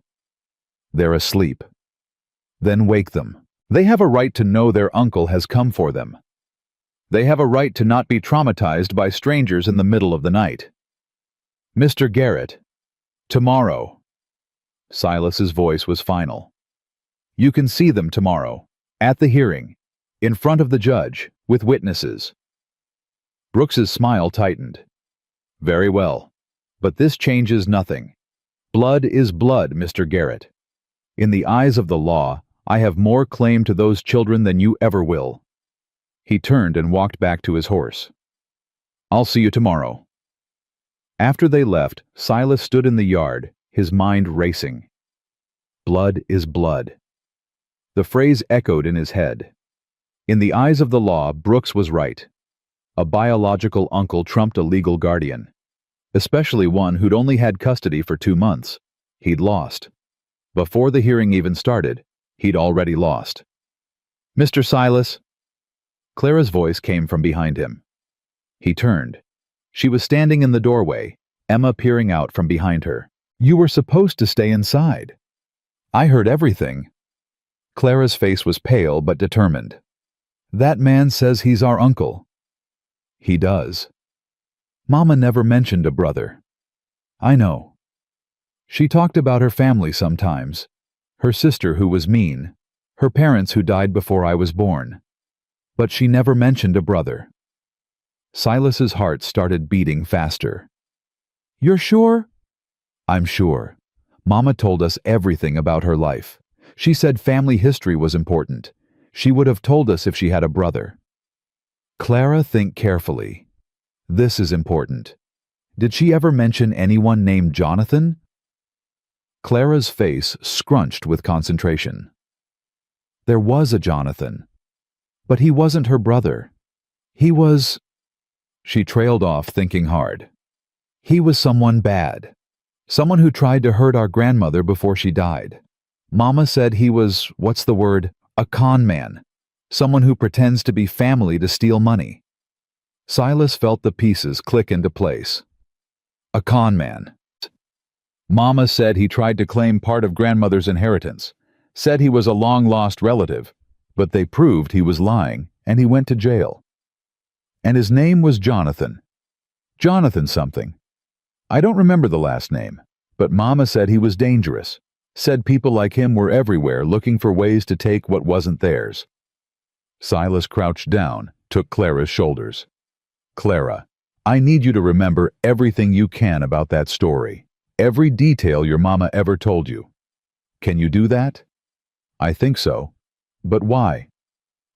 "They're asleep." "Then wake them. They have a right to know their uncle has come for them. They have a right to not be traumatized by strangers in the middle of the night." Mr. Garrett, tomorrow. Silas's voice was final. You can see them tomorrow, at the hearing, in front of the judge, with witnesses. Brooks's smile tightened. Very well, but this changes nothing. Blood is blood, Mr. Garrett. In the eyes of the law, I have more claim to those children than you ever will. He turned and walked back to his horse. I'll see you tomorrow. After they left, Silas stood in the yard, his mind racing. Blood is blood. The phrase echoed in his head. In the eyes of the law, Brooks was right. A biological uncle trumped a legal guardian, especially one who'd only had custody for 2 months. He'd lost. Before the hearing even started, he'd already lost. Mr. Silas? Clara's voice came from behind him. He turned. She was standing in the doorway, Emma peering out from behind her. You were supposed to stay inside. I heard everything. Clara's face was pale but determined. That man says he's our uncle. He does. Mama never mentioned a brother. I know. She talked about her family sometimes. Her sister who was mean. Her parents who died before I was born. But she never mentioned a brother. Silas's heart started beating faster. You're sure? I'm sure. Mama told us everything about her life. She said family history was important. She would have told us if she had a brother. Clara, think carefully. This is important. Did she ever mention anyone named Jonathan? Clara's face scrunched with concentration. There was a Jonathan. But he wasn't her brother. He was... She trailed off, thinking hard. He was someone bad. Someone who tried to hurt our grandmother before she died. Mama said he was, what's the word, a con man. Someone who pretends to be family to steal money. Silas felt the pieces click into place. A con man. Mama said he tried to claim part of grandmother's inheritance. Said he was a long-lost relative. But they proved he was lying, and he went to jail. And his name was Jonathan. Jonathan something. I don't remember the last name, but Mama said he was dangerous. Said people like him were everywhere looking for ways to take what wasn't theirs. Silas crouched down, took Clara's shoulders. Clara, I need you to remember everything you can about that story. Every detail your mama ever told you. Can you do that? I think so. But why?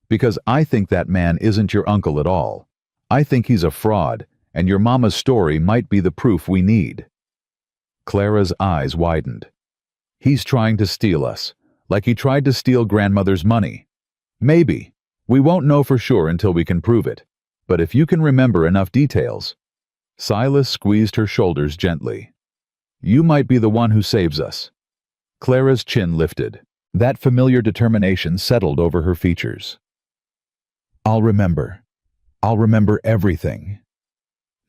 Because I think that man isn't your uncle at all. I think he's a fraud, and your mama's story might be the proof we need. Clara's eyes widened. He's trying to steal us, like he tried to steal grandmother's money. Maybe. We won't know for sure until we can prove it. But if you can remember enough details... Silas squeezed her shoulders gently. You might be the one who saves us. Clara's chin lifted. That familiar determination settled over her features. I'll remember. I'll remember everything.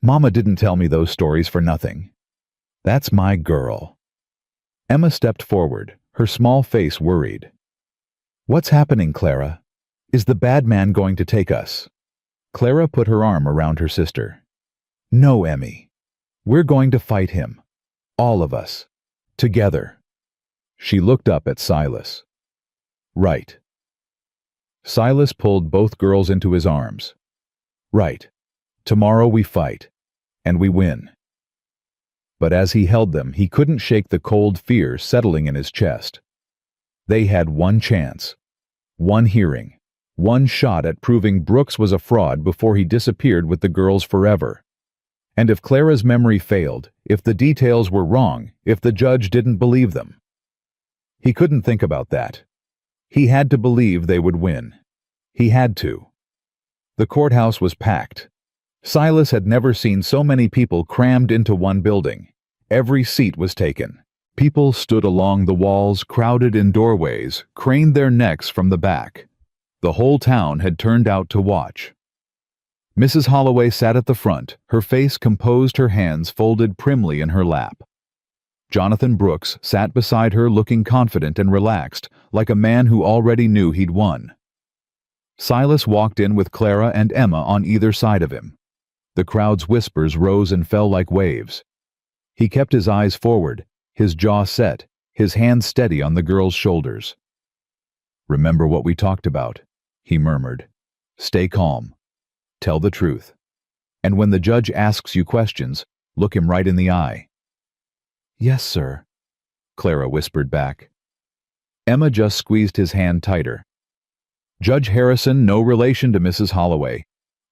Mama didn't tell me those stories for nothing. That's my girl. Emma stepped forward, her small face worried. What's happening, Clara? Is the bad man going to take us? Clara put her arm around her sister. No, Emmy. We're going to fight him. All of us. Together. She looked up at Silas. Right. Silas pulled both girls into his arms. Right. Tomorrow we fight. And we win. But as he held them, he couldn't shake the cold fear settling in his chest. They had one chance. One hearing. One shot at proving Brooks was a fraud before he disappeared with the girls forever. And if Clara's memory failed, if the details were wrong, if the judge didn't believe them. He couldn't think about that. He had to believe they would win. He had to. The courthouse was packed. Silas had never seen so many people crammed into one building. Every seat was taken. People stood along the walls, crowded in doorways, craned their necks from the back. The whole town had turned out to watch. Mrs. Holloway sat at the front, her face composed, her hands folded primly in her lap. Jonathan Brooks sat beside her looking confident and relaxed, like a man who already knew he'd won. Silas walked in with Clara and Emma on either side of him. The crowd's whispers rose and fell like waves. He kept his eyes forward, his jaw set, his hand steady on the girl's shoulders. "Remember what we talked about," he murmured. "Stay calm. Tell the truth. And when the judge asks you questions, look him right in the eye." "Yes, sir," Clara whispered back. Emma just squeezed his hand tighter. Judge Harrison, no relation to Mrs. Holloway,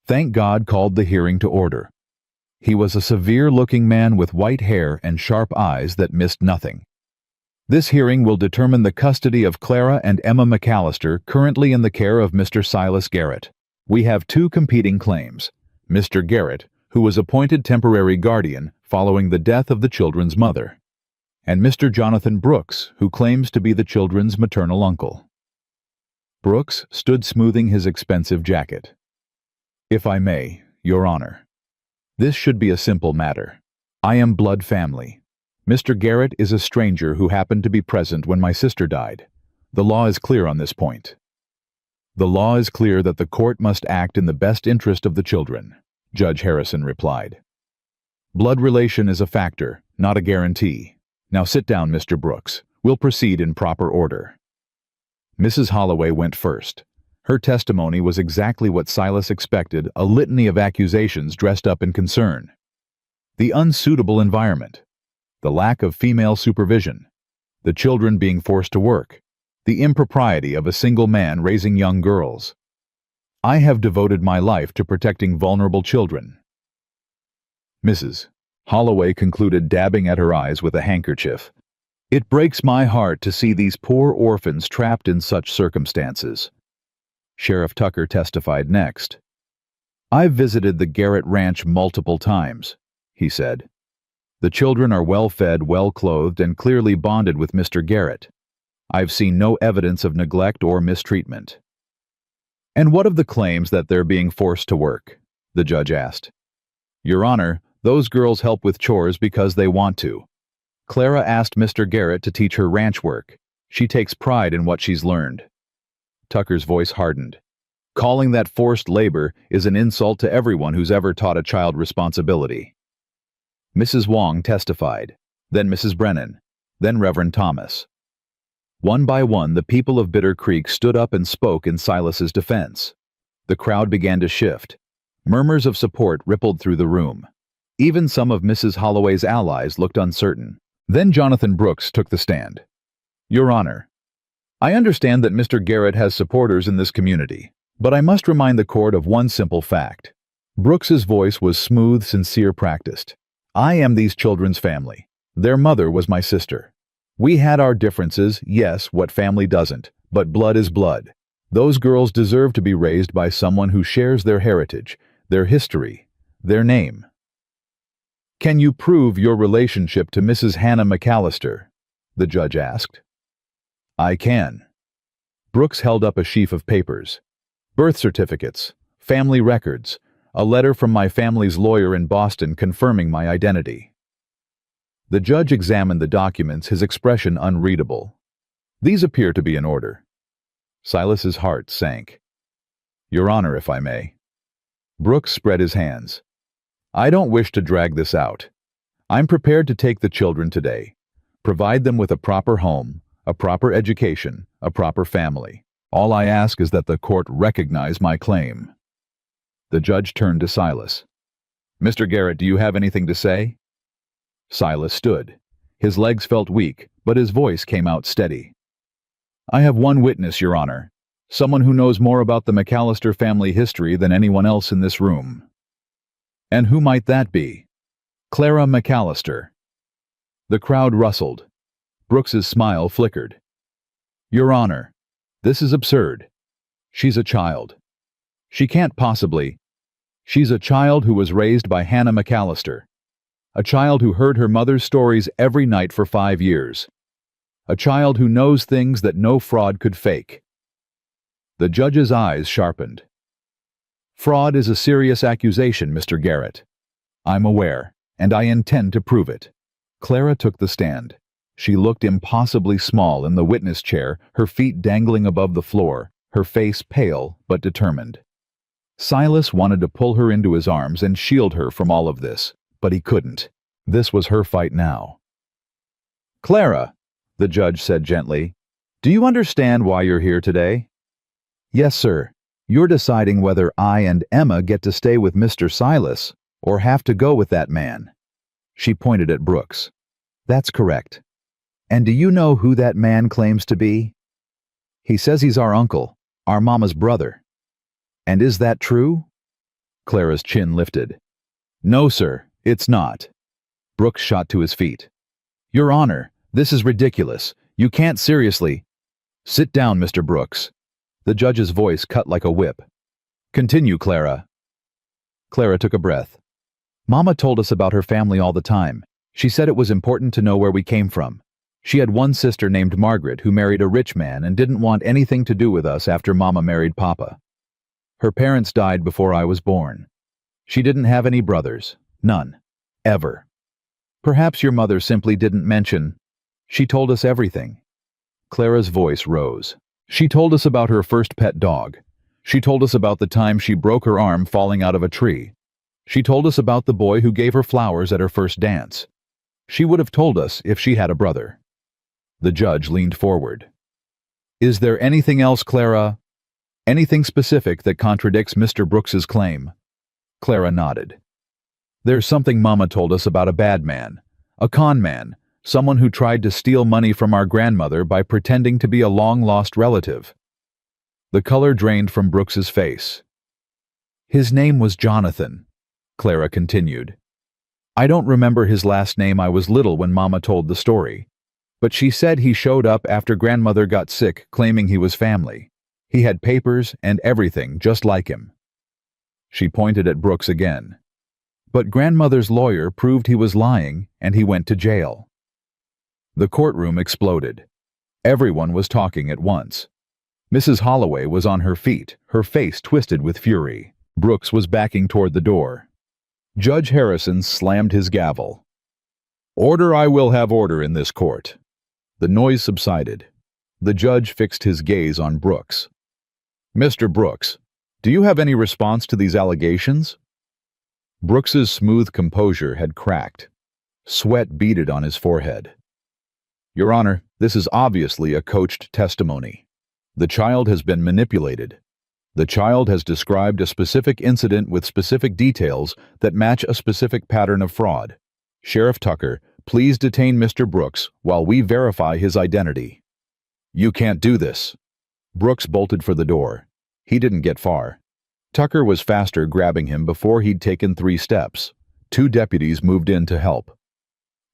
thank God, called the hearing to order. He was a severe-looking man with white hair and sharp eyes that missed nothing. "This hearing will determine the custody of Clara and Emma McAllister, currently in the care of Mr. Silas Garrett. We have two competing claims. Mr. Garrett, who was appointed temporary guardian following the death of the children's mother, and Mr. Jonathan Brooks, who claims to be the children's maternal uncle." Brooks stood smoothing his expensive jacket. "If I may, Your Honor, this should be a simple matter. I am blood family. Mr. Garrett is a stranger who happened to be present when my sister died. The law is clear on this point." "The law is clear that the court must act in the best interest of the children," Judge Harrison replied. "Blood relation is a factor, not a guarantee. Now sit down, Mr. Brooks. We'll proceed in proper order." Mrs. Holloway went first. Her testimony was exactly what Silas expected, a litany of accusations dressed up in concern. The unsuitable environment, the lack of female supervision, the children being forced to work, the impropriety of a single man raising young girls. "I have devoted my life to protecting vulnerable children." Mrs. Holloway concluded, dabbing at her eyes with a handkerchief. "It breaks my heart to see these poor orphans trapped in such circumstances." Sheriff Tucker testified next. "I've visited the Garrett Ranch multiple times," he said. "The children are well-fed, well-clothed, and clearly bonded with Mr. Garrett. I've seen no evidence of neglect or mistreatment." "And what of the claims that they're being forced to work?" the judge asked. "Your Honor, those girls help with chores because they want to. Clara asked Mr. Garrett to teach her ranch work. She takes pride in what she's learned." Tucker's voice hardened. "Calling that forced labor is an insult to everyone who's ever taught a child responsibility." Mrs. Wong testified, then Mrs. Brennan, then Reverend Thomas. One by one, the people of Bitter Creek stood up and spoke in Silas's defense. The crowd began to shift. Murmurs of support rippled through the room. Even some of Mrs. Holloway's allies looked uncertain. Then Jonathan Brooks took the stand. "Your Honor, I understand that Mr. Garrett has supporters in this community, but I must remind the court of one simple fact." Brooks's voice was smooth, sincere, practiced. "I am these children's family. Their mother was my sister. We had our differences, yes, what family doesn't, but blood is blood. Those girls deserve to be raised by someone who shares their heritage, their history, their name." "Can you prove your relationship to Mrs. Hannah McAllister?" the judge asked. "I can." Brooks held up a sheaf of papers. "Birth certificates, family records, a letter from my family's lawyer in Boston confirming my identity." The judge examined the documents, his expression unreadable. "These appear to be in order." Silas's heart sank. "Your Honor, if I may." Brooks spread his hands. "I don't wish to drag this out. I'm prepared to take the children today, provide them with a proper home, a proper education, a proper family. All I ask is that the court recognize my claim." The judge turned to Silas. "Mr. Garrett, do you have anything to say?" Silas stood. His legs felt weak, but his voice came out steady. "I have one witness, Your Honor, someone who knows more about the McAllister family history than anyone else in this room." "And who might that be?" "Clara McAllister." The crowd rustled. Brooks's smile flickered. "Your Honor, this is absurd. She's a child. She can't possibly. She's a child who was raised by Hannah McAllister. A child who heard her mother's stories every night for 5 years. A child who knows things that no fraud could fake." The judge's eyes sharpened. "Fraud is a serious accusation, Mr. Garrett. I'm aware, and I intend to prove it." Clara took the stand. She looked impossibly small in the witness chair, her feet dangling above the floor, her face pale but determined. Silas wanted to pull her into his arms and shield her from all of this, but he couldn't. This was her fight now. "Clara," the judge said gently, "do you understand why you're here today?" "Yes, sir. You're deciding whether I and Emma get to stay with Mr. Silas or have to go with that man." She pointed at Brooks. "That's correct. And do you know who that man claims to be?" "He says he's our uncle, our mama's brother." "And is that true?" Clara's chin lifted. "No, sir, it's not." Brooks shot to his feet. "Your Honor, this is ridiculous. You can't seriously—" "Sit down, Mr. Brooks." The judge's voice cut like a whip. "Continue, Clara." Clara took a breath. "Mama told us about her family all the time. She said it was important to know where we came from. She had one sister named Margaret who married a rich man and didn't want anything to do with us after Mama married Papa. Her parents died before I was born. She didn't have any brothers. None. Ever. Perhaps your mother simply didn't mention. She told us everything." Clara's voice rose. "She told us about her first pet dog. She told us about the time she broke her arm falling out of a tree. She told us about the boy who gave her flowers at her first dance. She would have told us if she had a brother." The judge leaned forward. "Is there anything else, Clara? Anything specific that contradicts Mr. Brooks's claim?" Clara nodded. "There's something Mama told us about a bad man, a con man, someone who tried to steal money from our grandmother by pretending to be a long-lost relative." The color drained from Brooks's face. "His name was Jonathan," Clara continued. "I don't remember his last name. I was little when Mama told the story. But she said he showed up after grandmother got sick claiming he was family. He had papers and everything just like him." She pointed at Brooks again. "But grandmother's lawyer proved he was lying and he went to jail." The courtroom exploded. Everyone was talking at once. Mrs. Holloway was on her feet, her face twisted with fury. Brooks was backing toward the door. Judge Harrison slammed his gavel. "Order! I will have order in this court." The noise subsided. The judge fixed his gaze on Brooks. "Mr. Brooks, do you have any response to these allegations?" Brooks's smooth composure had cracked. Sweat beaded on his forehead. "Your Honor, this is obviously a coached testimony. The child has been manipulated. The child has described a specific incident with specific details that match a specific pattern of fraud. Sheriff Tucker, please detain Mr. Brooks while we verify his identity." "You can't do this." Brooks bolted for the door. He didn't get far. Tucker was faster, grabbing him before he'd taken 3 steps. 2 deputies moved in to help.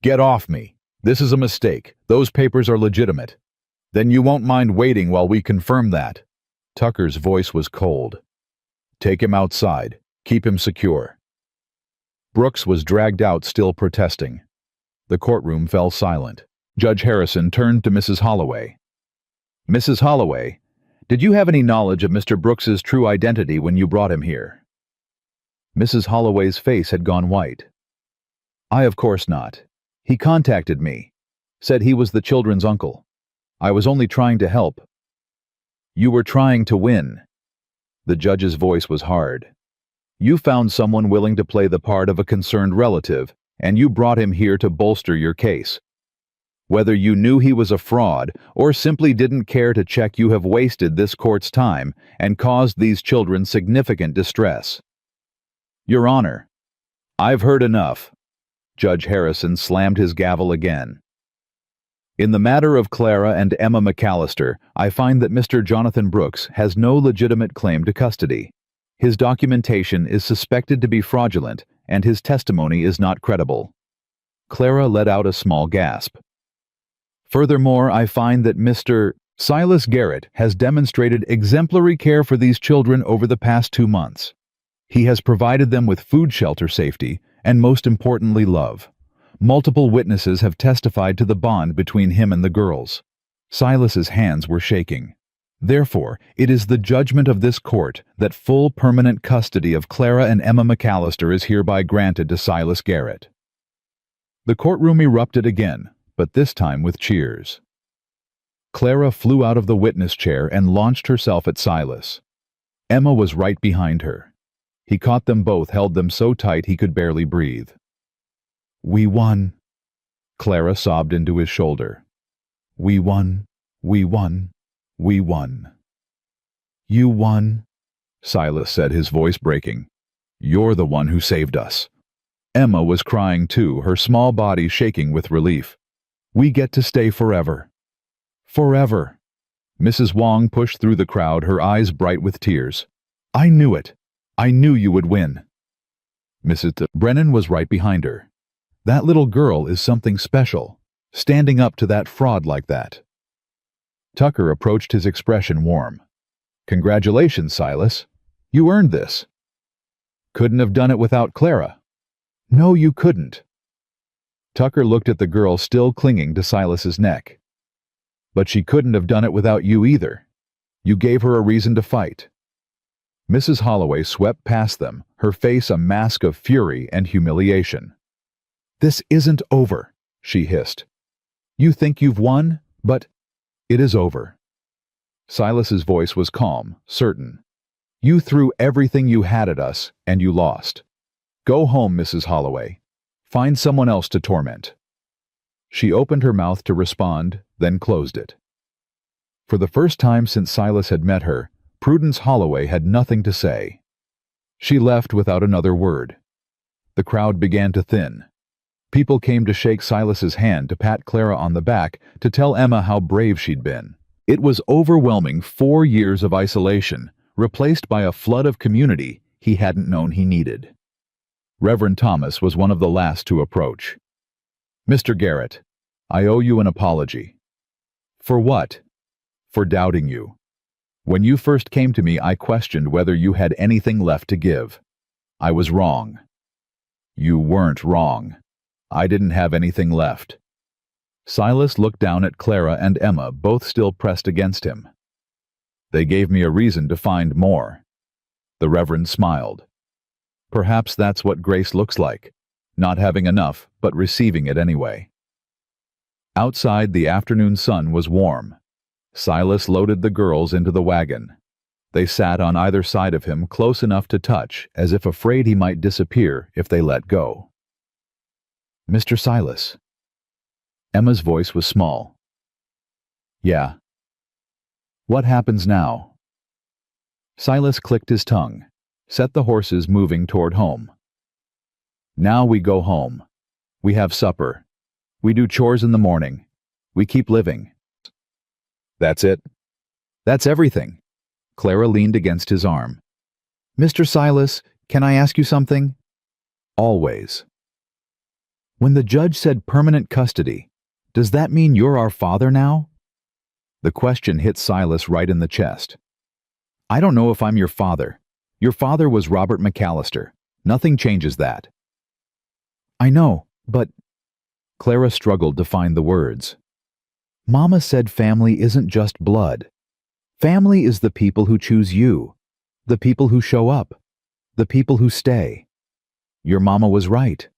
"Get off me. This is a mistake. Those papers are legitimate." "Then you won't mind waiting while we confirm that." Tucker's voice was cold. "Take him outside. Keep him secure." Brooks was dragged out, still protesting. The courtroom fell silent. Judge Harrison turned to Mrs. Holloway. "Mrs. Holloway, did you have any knowledge of Mr. Brooks's true identity when you brought him here?" Mrs. Holloway's face had gone white. "I of course not. He contacted me. Said he was the children's uncle. I was only trying to help." "You were trying to win." The judge's voice was hard. "You found someone willing to play the part of a concerned relative, and you brought him here to bolster your case. Whether you knew he was a fraud or simply didn't care to check, you have wasted this court's time and caused these children significant distress." "Your Honor, I've heard enough." Judge Harrison slammed his gavel again. "In the matter of Clara and Emma McAllister, I find that Mr. Jonathan Brooks has no legitimate claim to custody. His documentation is suspected to be fraudulent, and his testimony is not credible." Clara let out a small gasp. "Furthermore, I find that Mr. Silas Garrett has demonstrated exemplary care for these children over the past 2 months. He has provided them with food, shelter, safety, and most importantly, love. Multiple witnesses have testified to the bond between him and the girls." Silas's hands were shaking. "Therefore, it is the judgment of this court that full permanent custody of Clara and Emma McAllister is hereby granted to Silas Garrett." The courtroom erupted again, but this time with cheers. Clara flew out of the witness chair and launched herself at Silas. Emma was right behind her. He caught them both, held them so tight he could barely breathe. We won. Clara sobbed into his shoulder. We won. We won. We won. You won, Silas said, his voice breaking. You're the one who saved us. Emma was crying too, her small body shaking with relief. We get to stay forever. Forever. Mrs. Wong pushed through the crowd, her eyes bright with tears. I knew it. I knew you would win. Mrs. Brennan was right behind her. That little girl is something special, standing up to that fraud like that. Tucker approached, his expression warm. Congratulations, Silas. You earned this. Couldn't have done it without Clara. No, you couldn't. Tucker looked at the girl still clinging to Silas's neck. But she couldn't have done it without you either. You gave her a reason to fight. Mrs. Holloway swept past them, her face a mask of fury and humiliation. This isn't over, she hissed. You think you've won, but it is over. Silas's voice was calm, certain. You threw everything you had at us, and you lost. Go home, Mrs. Holloway. Find someone else to torment. She opened her mouth to respond, then closed it. For the first time since Silas had met her, Prudence Holloway had nothing to say. She left without another word. The crowd began to thin. People came to shake Silas's hand, to pat Clara on the back, to tell Emma how brave she'd been. It was overwhelming 4 years of isolation, replaced by a flood of community he hadn't known he needed. Reverend Thomas was one of the last to approach. Mr. Garrett, I owe you an apology. For what? For doubting you. When you first came to me, I questioned whether you had anything left to give. I was wrong. You weren't wrong. I didn't have anything left. Silas looked down at Clara and Emma, both still pressed against him. They gave me a reason to find more. The Reverend smiled. Perhaps that's what grace looks like, not having enough, but receiving it anyway. Outside, the afternoon sun was warm. Silas loaded the girls into the wagon. They sat on either side of him, close enough to touch, as if afraid he might disappear if they let go. Mr. Silas. Emma's voice was small. Yeah. What happens now? Silas clicked his tongue, set the horses moving toward home. Now we go home. We have supper. We do chores in the morning. We keep living. That's it. That's everything. Clara leaned against his arm. Mr. Silas, can I ask you something? Always. When the judge said permanent custody, does that mean you're our father now? The question hit Silas right in the chest. I don't know if I'm your father. Your father was Robert McAllister. Nothing changes that. I know, but... Clara struggled to find the words. Mama said family isn't just blood. Family is the people who choose you, the people who show up, the people who stay. Your mama was right.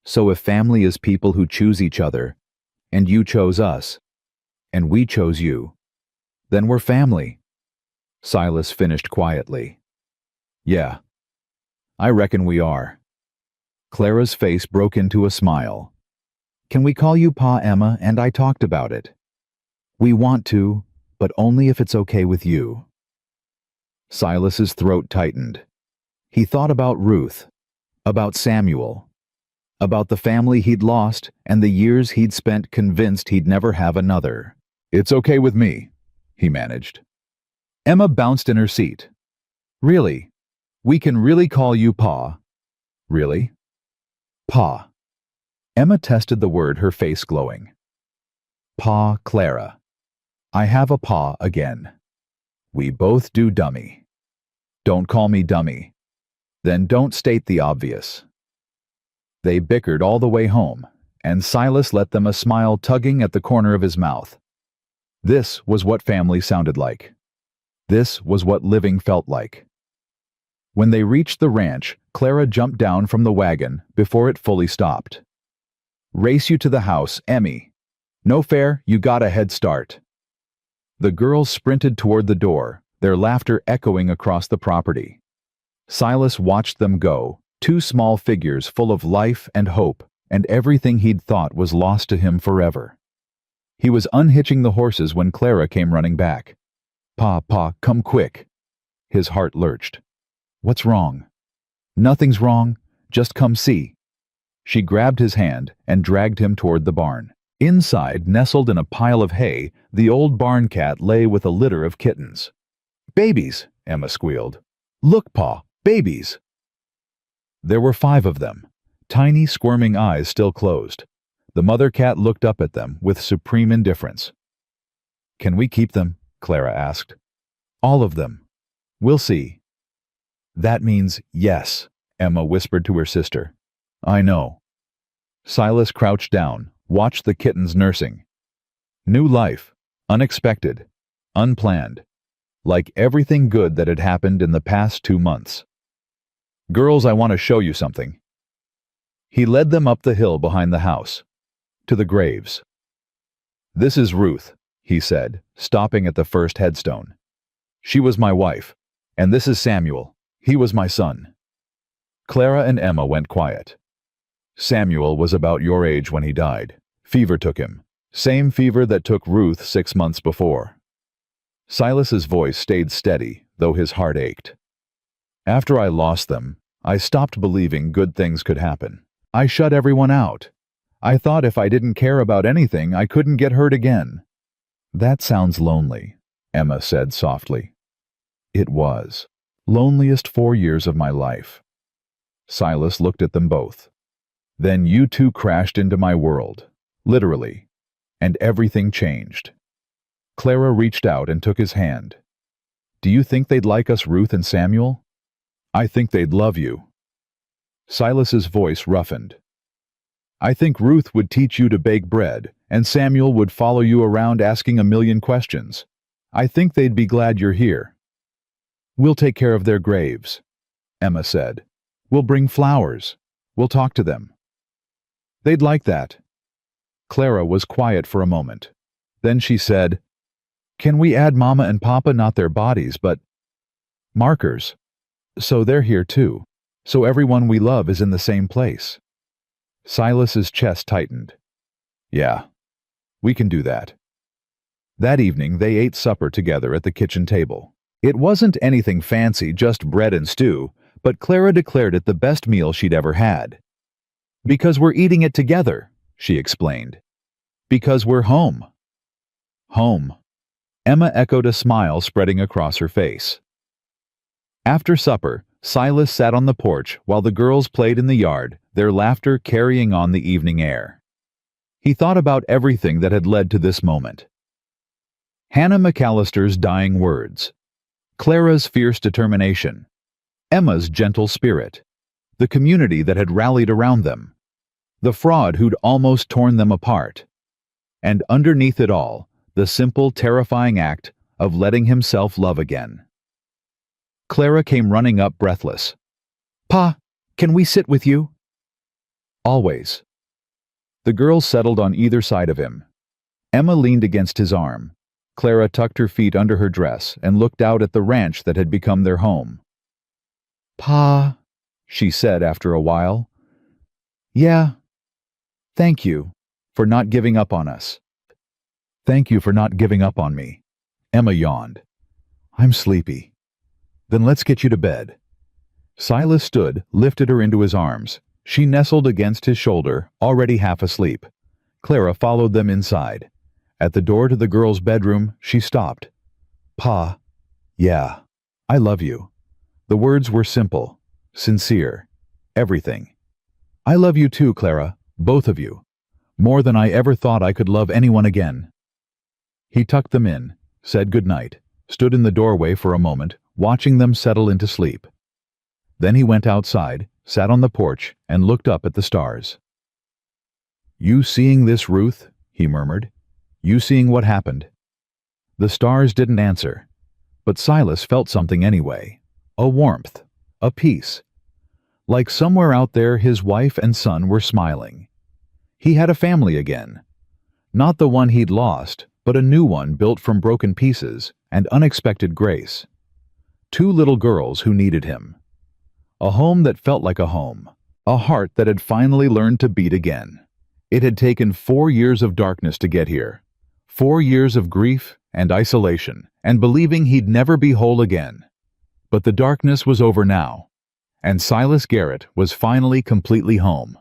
So if family is people who choose each other, and you chose us, and we chose you, then we're family. Silas finished quietly. Yeah, I reckon we are. Clara's face broke into a smile. Can we call you Pa, Emma? And I talked about it. We want to, but only if it's okay with you. Silas's throat tightened. He thought about Ruth, about Samuel, about the family he'd lost and the years he'd spent convinced he'd never have another. It's okay with me, he managed. Emma bounced in her seat. Really? We can really call you Pa? Really? Pa. Emma tested the word, her face glowing. Pa Clara. I have a pa again. We both do dummy. Don't call me dummy. Then don't state the obvious. They bickered all the way home, and Silas let them, a smile tugging at the corner of his mouth. This was what family sounded like. This was what living felt like. When they reached the ranch, Clara jumped down from the wagon before it fully stopped. Race you to the house, Emmy. No fair, you got a head start. The girls sprinted toward the door, their laughter echoing across the property. Silas watched them go, two small figures full of life and hope, and everything he'd thought was lost to him forever. He was unhitching the horses when Clara came running back. Pa, come quick." His heart lurched. "What's wrong?" "Nothing's wrong. Just come see." She grabbed his hand and dragged him toward the barn. Inside, nestled in a pile of hay, the old barn cat lay with a litter of kittens. "Babies," Emma squealed. "Look, Pa, babies." There were 5 of them, tiny squirming eyes still closed. The mother cat looked up at them with supreme indifference. "Can we keep them?" Clara asked. "All of them. We'll see." "That means yes," Emma whispered to her sister. "I know." Silas crouched down, watched the kittens nursing. New life, unexpected, unplanned, like everything good that had happened in the past 2 months. "Girls, I want to show you something." He led them up the hill behind the house, to the graves. "This is Ruth," he said, stopping at the first headstone. "She was my wife, and this is Samuel. He was my son." Clara and Emma went quiet. "Samuel was about your age when he died. Fever took him. Same fever that took Ruth 6 months before." Silas's voice stayed steady, though his heart ached. "After I lost them, I stopped believing good things could happen. I shut everyone out. I thought if I didn't care about anything, I couldn't get hurt again." "That sounds lonely," Emma said softly. "It was. Loneliest 4 years of my life." Silas looked at them both. "Then you two crashed into my world, literally, and everything changed." Clara reached out and took his hand. "Do you think they'd like us, Ruth and Samuel?" "I think they'd love you." Silas's voice roughened. "I think Ruth would teach you to bake bread, and Samuel would follow you around asking a million questions. I think they'd be glad you're here." "We'll take care of their graves," Emma said. "We'll bring flowers. We'll talk to them." "They'd like that." Clara was quiet for a moment. Then she said, "Can we add Mama and Papa, not their bodies, but markers? So they're here too. So everyone we love is in the same place." Silas's chest tightened. "Yeah, we can do that." That evening they ate supper together at the kitchen table. It wasn't anything fancy, just bread and stew, but Clara declared it the best meal she'd ever had. "Because we're eating it together," she explained. "Because we're home." Home. Emma echoed, a smile spreading across her face. After supper, Silas sat on the porch while the girls played in the yard, their laughter carrying on the evening air. He thought about everything that had led to this moment. Hannah McAllister's dying words, Clara's fierce determination, Emma's gentle spirit, the community that had rallied around them, the fraud who'd almost torn them apart, and underneath it all, the simple, terrifying act of letting himself love again. Clara came running up breathless. "Pa, can we sit with you?" "Always." The girls settled on either side of him. Emma leaned against his arm. Clara tucked her feet under her dress and looked out at the ranch that had become their home. "Pa," she said after a while. "Yeah. Thank you for not giving up on us." "Thank you for not giving up on me." Emma yawned. "I'm sleepy." "Then let's get you to bed." Silas stood, lifted her into his arms. She nestled against his shoulder, already half asleep. Clara followed them inside. At the door to the girls' bedroom, she stopped. "Pa, yeah, I love you." The words were simple, sincere, everything. "I love you too, Clara, both of you, more than I ever thought I could love anyone again." He tucked them in, said goodnight, stood in the doorway for a moment, watching them settle into sleep. Then he went outside, sat on the porch, and looked up at the stars. "You seeing this, Ruth?" he murmured. "You seeing what happened?" The stars didn't answer, but Silas felt something anyway. A warmth, a peace. Like somewhere out there his wife and son were smiling. He had a family again. Not the one he'd lost, but a new one built from broken pieces and unexpected grace. 2 little girls who needed him. A home that felt like a home. a heart that had finally learned to beat again. It had taken 4 years of darkness to get here. 4 years of grief and isolation, and believing he'd never be whole again. But the darkness was over now, and Silas Garrett was finally completely home.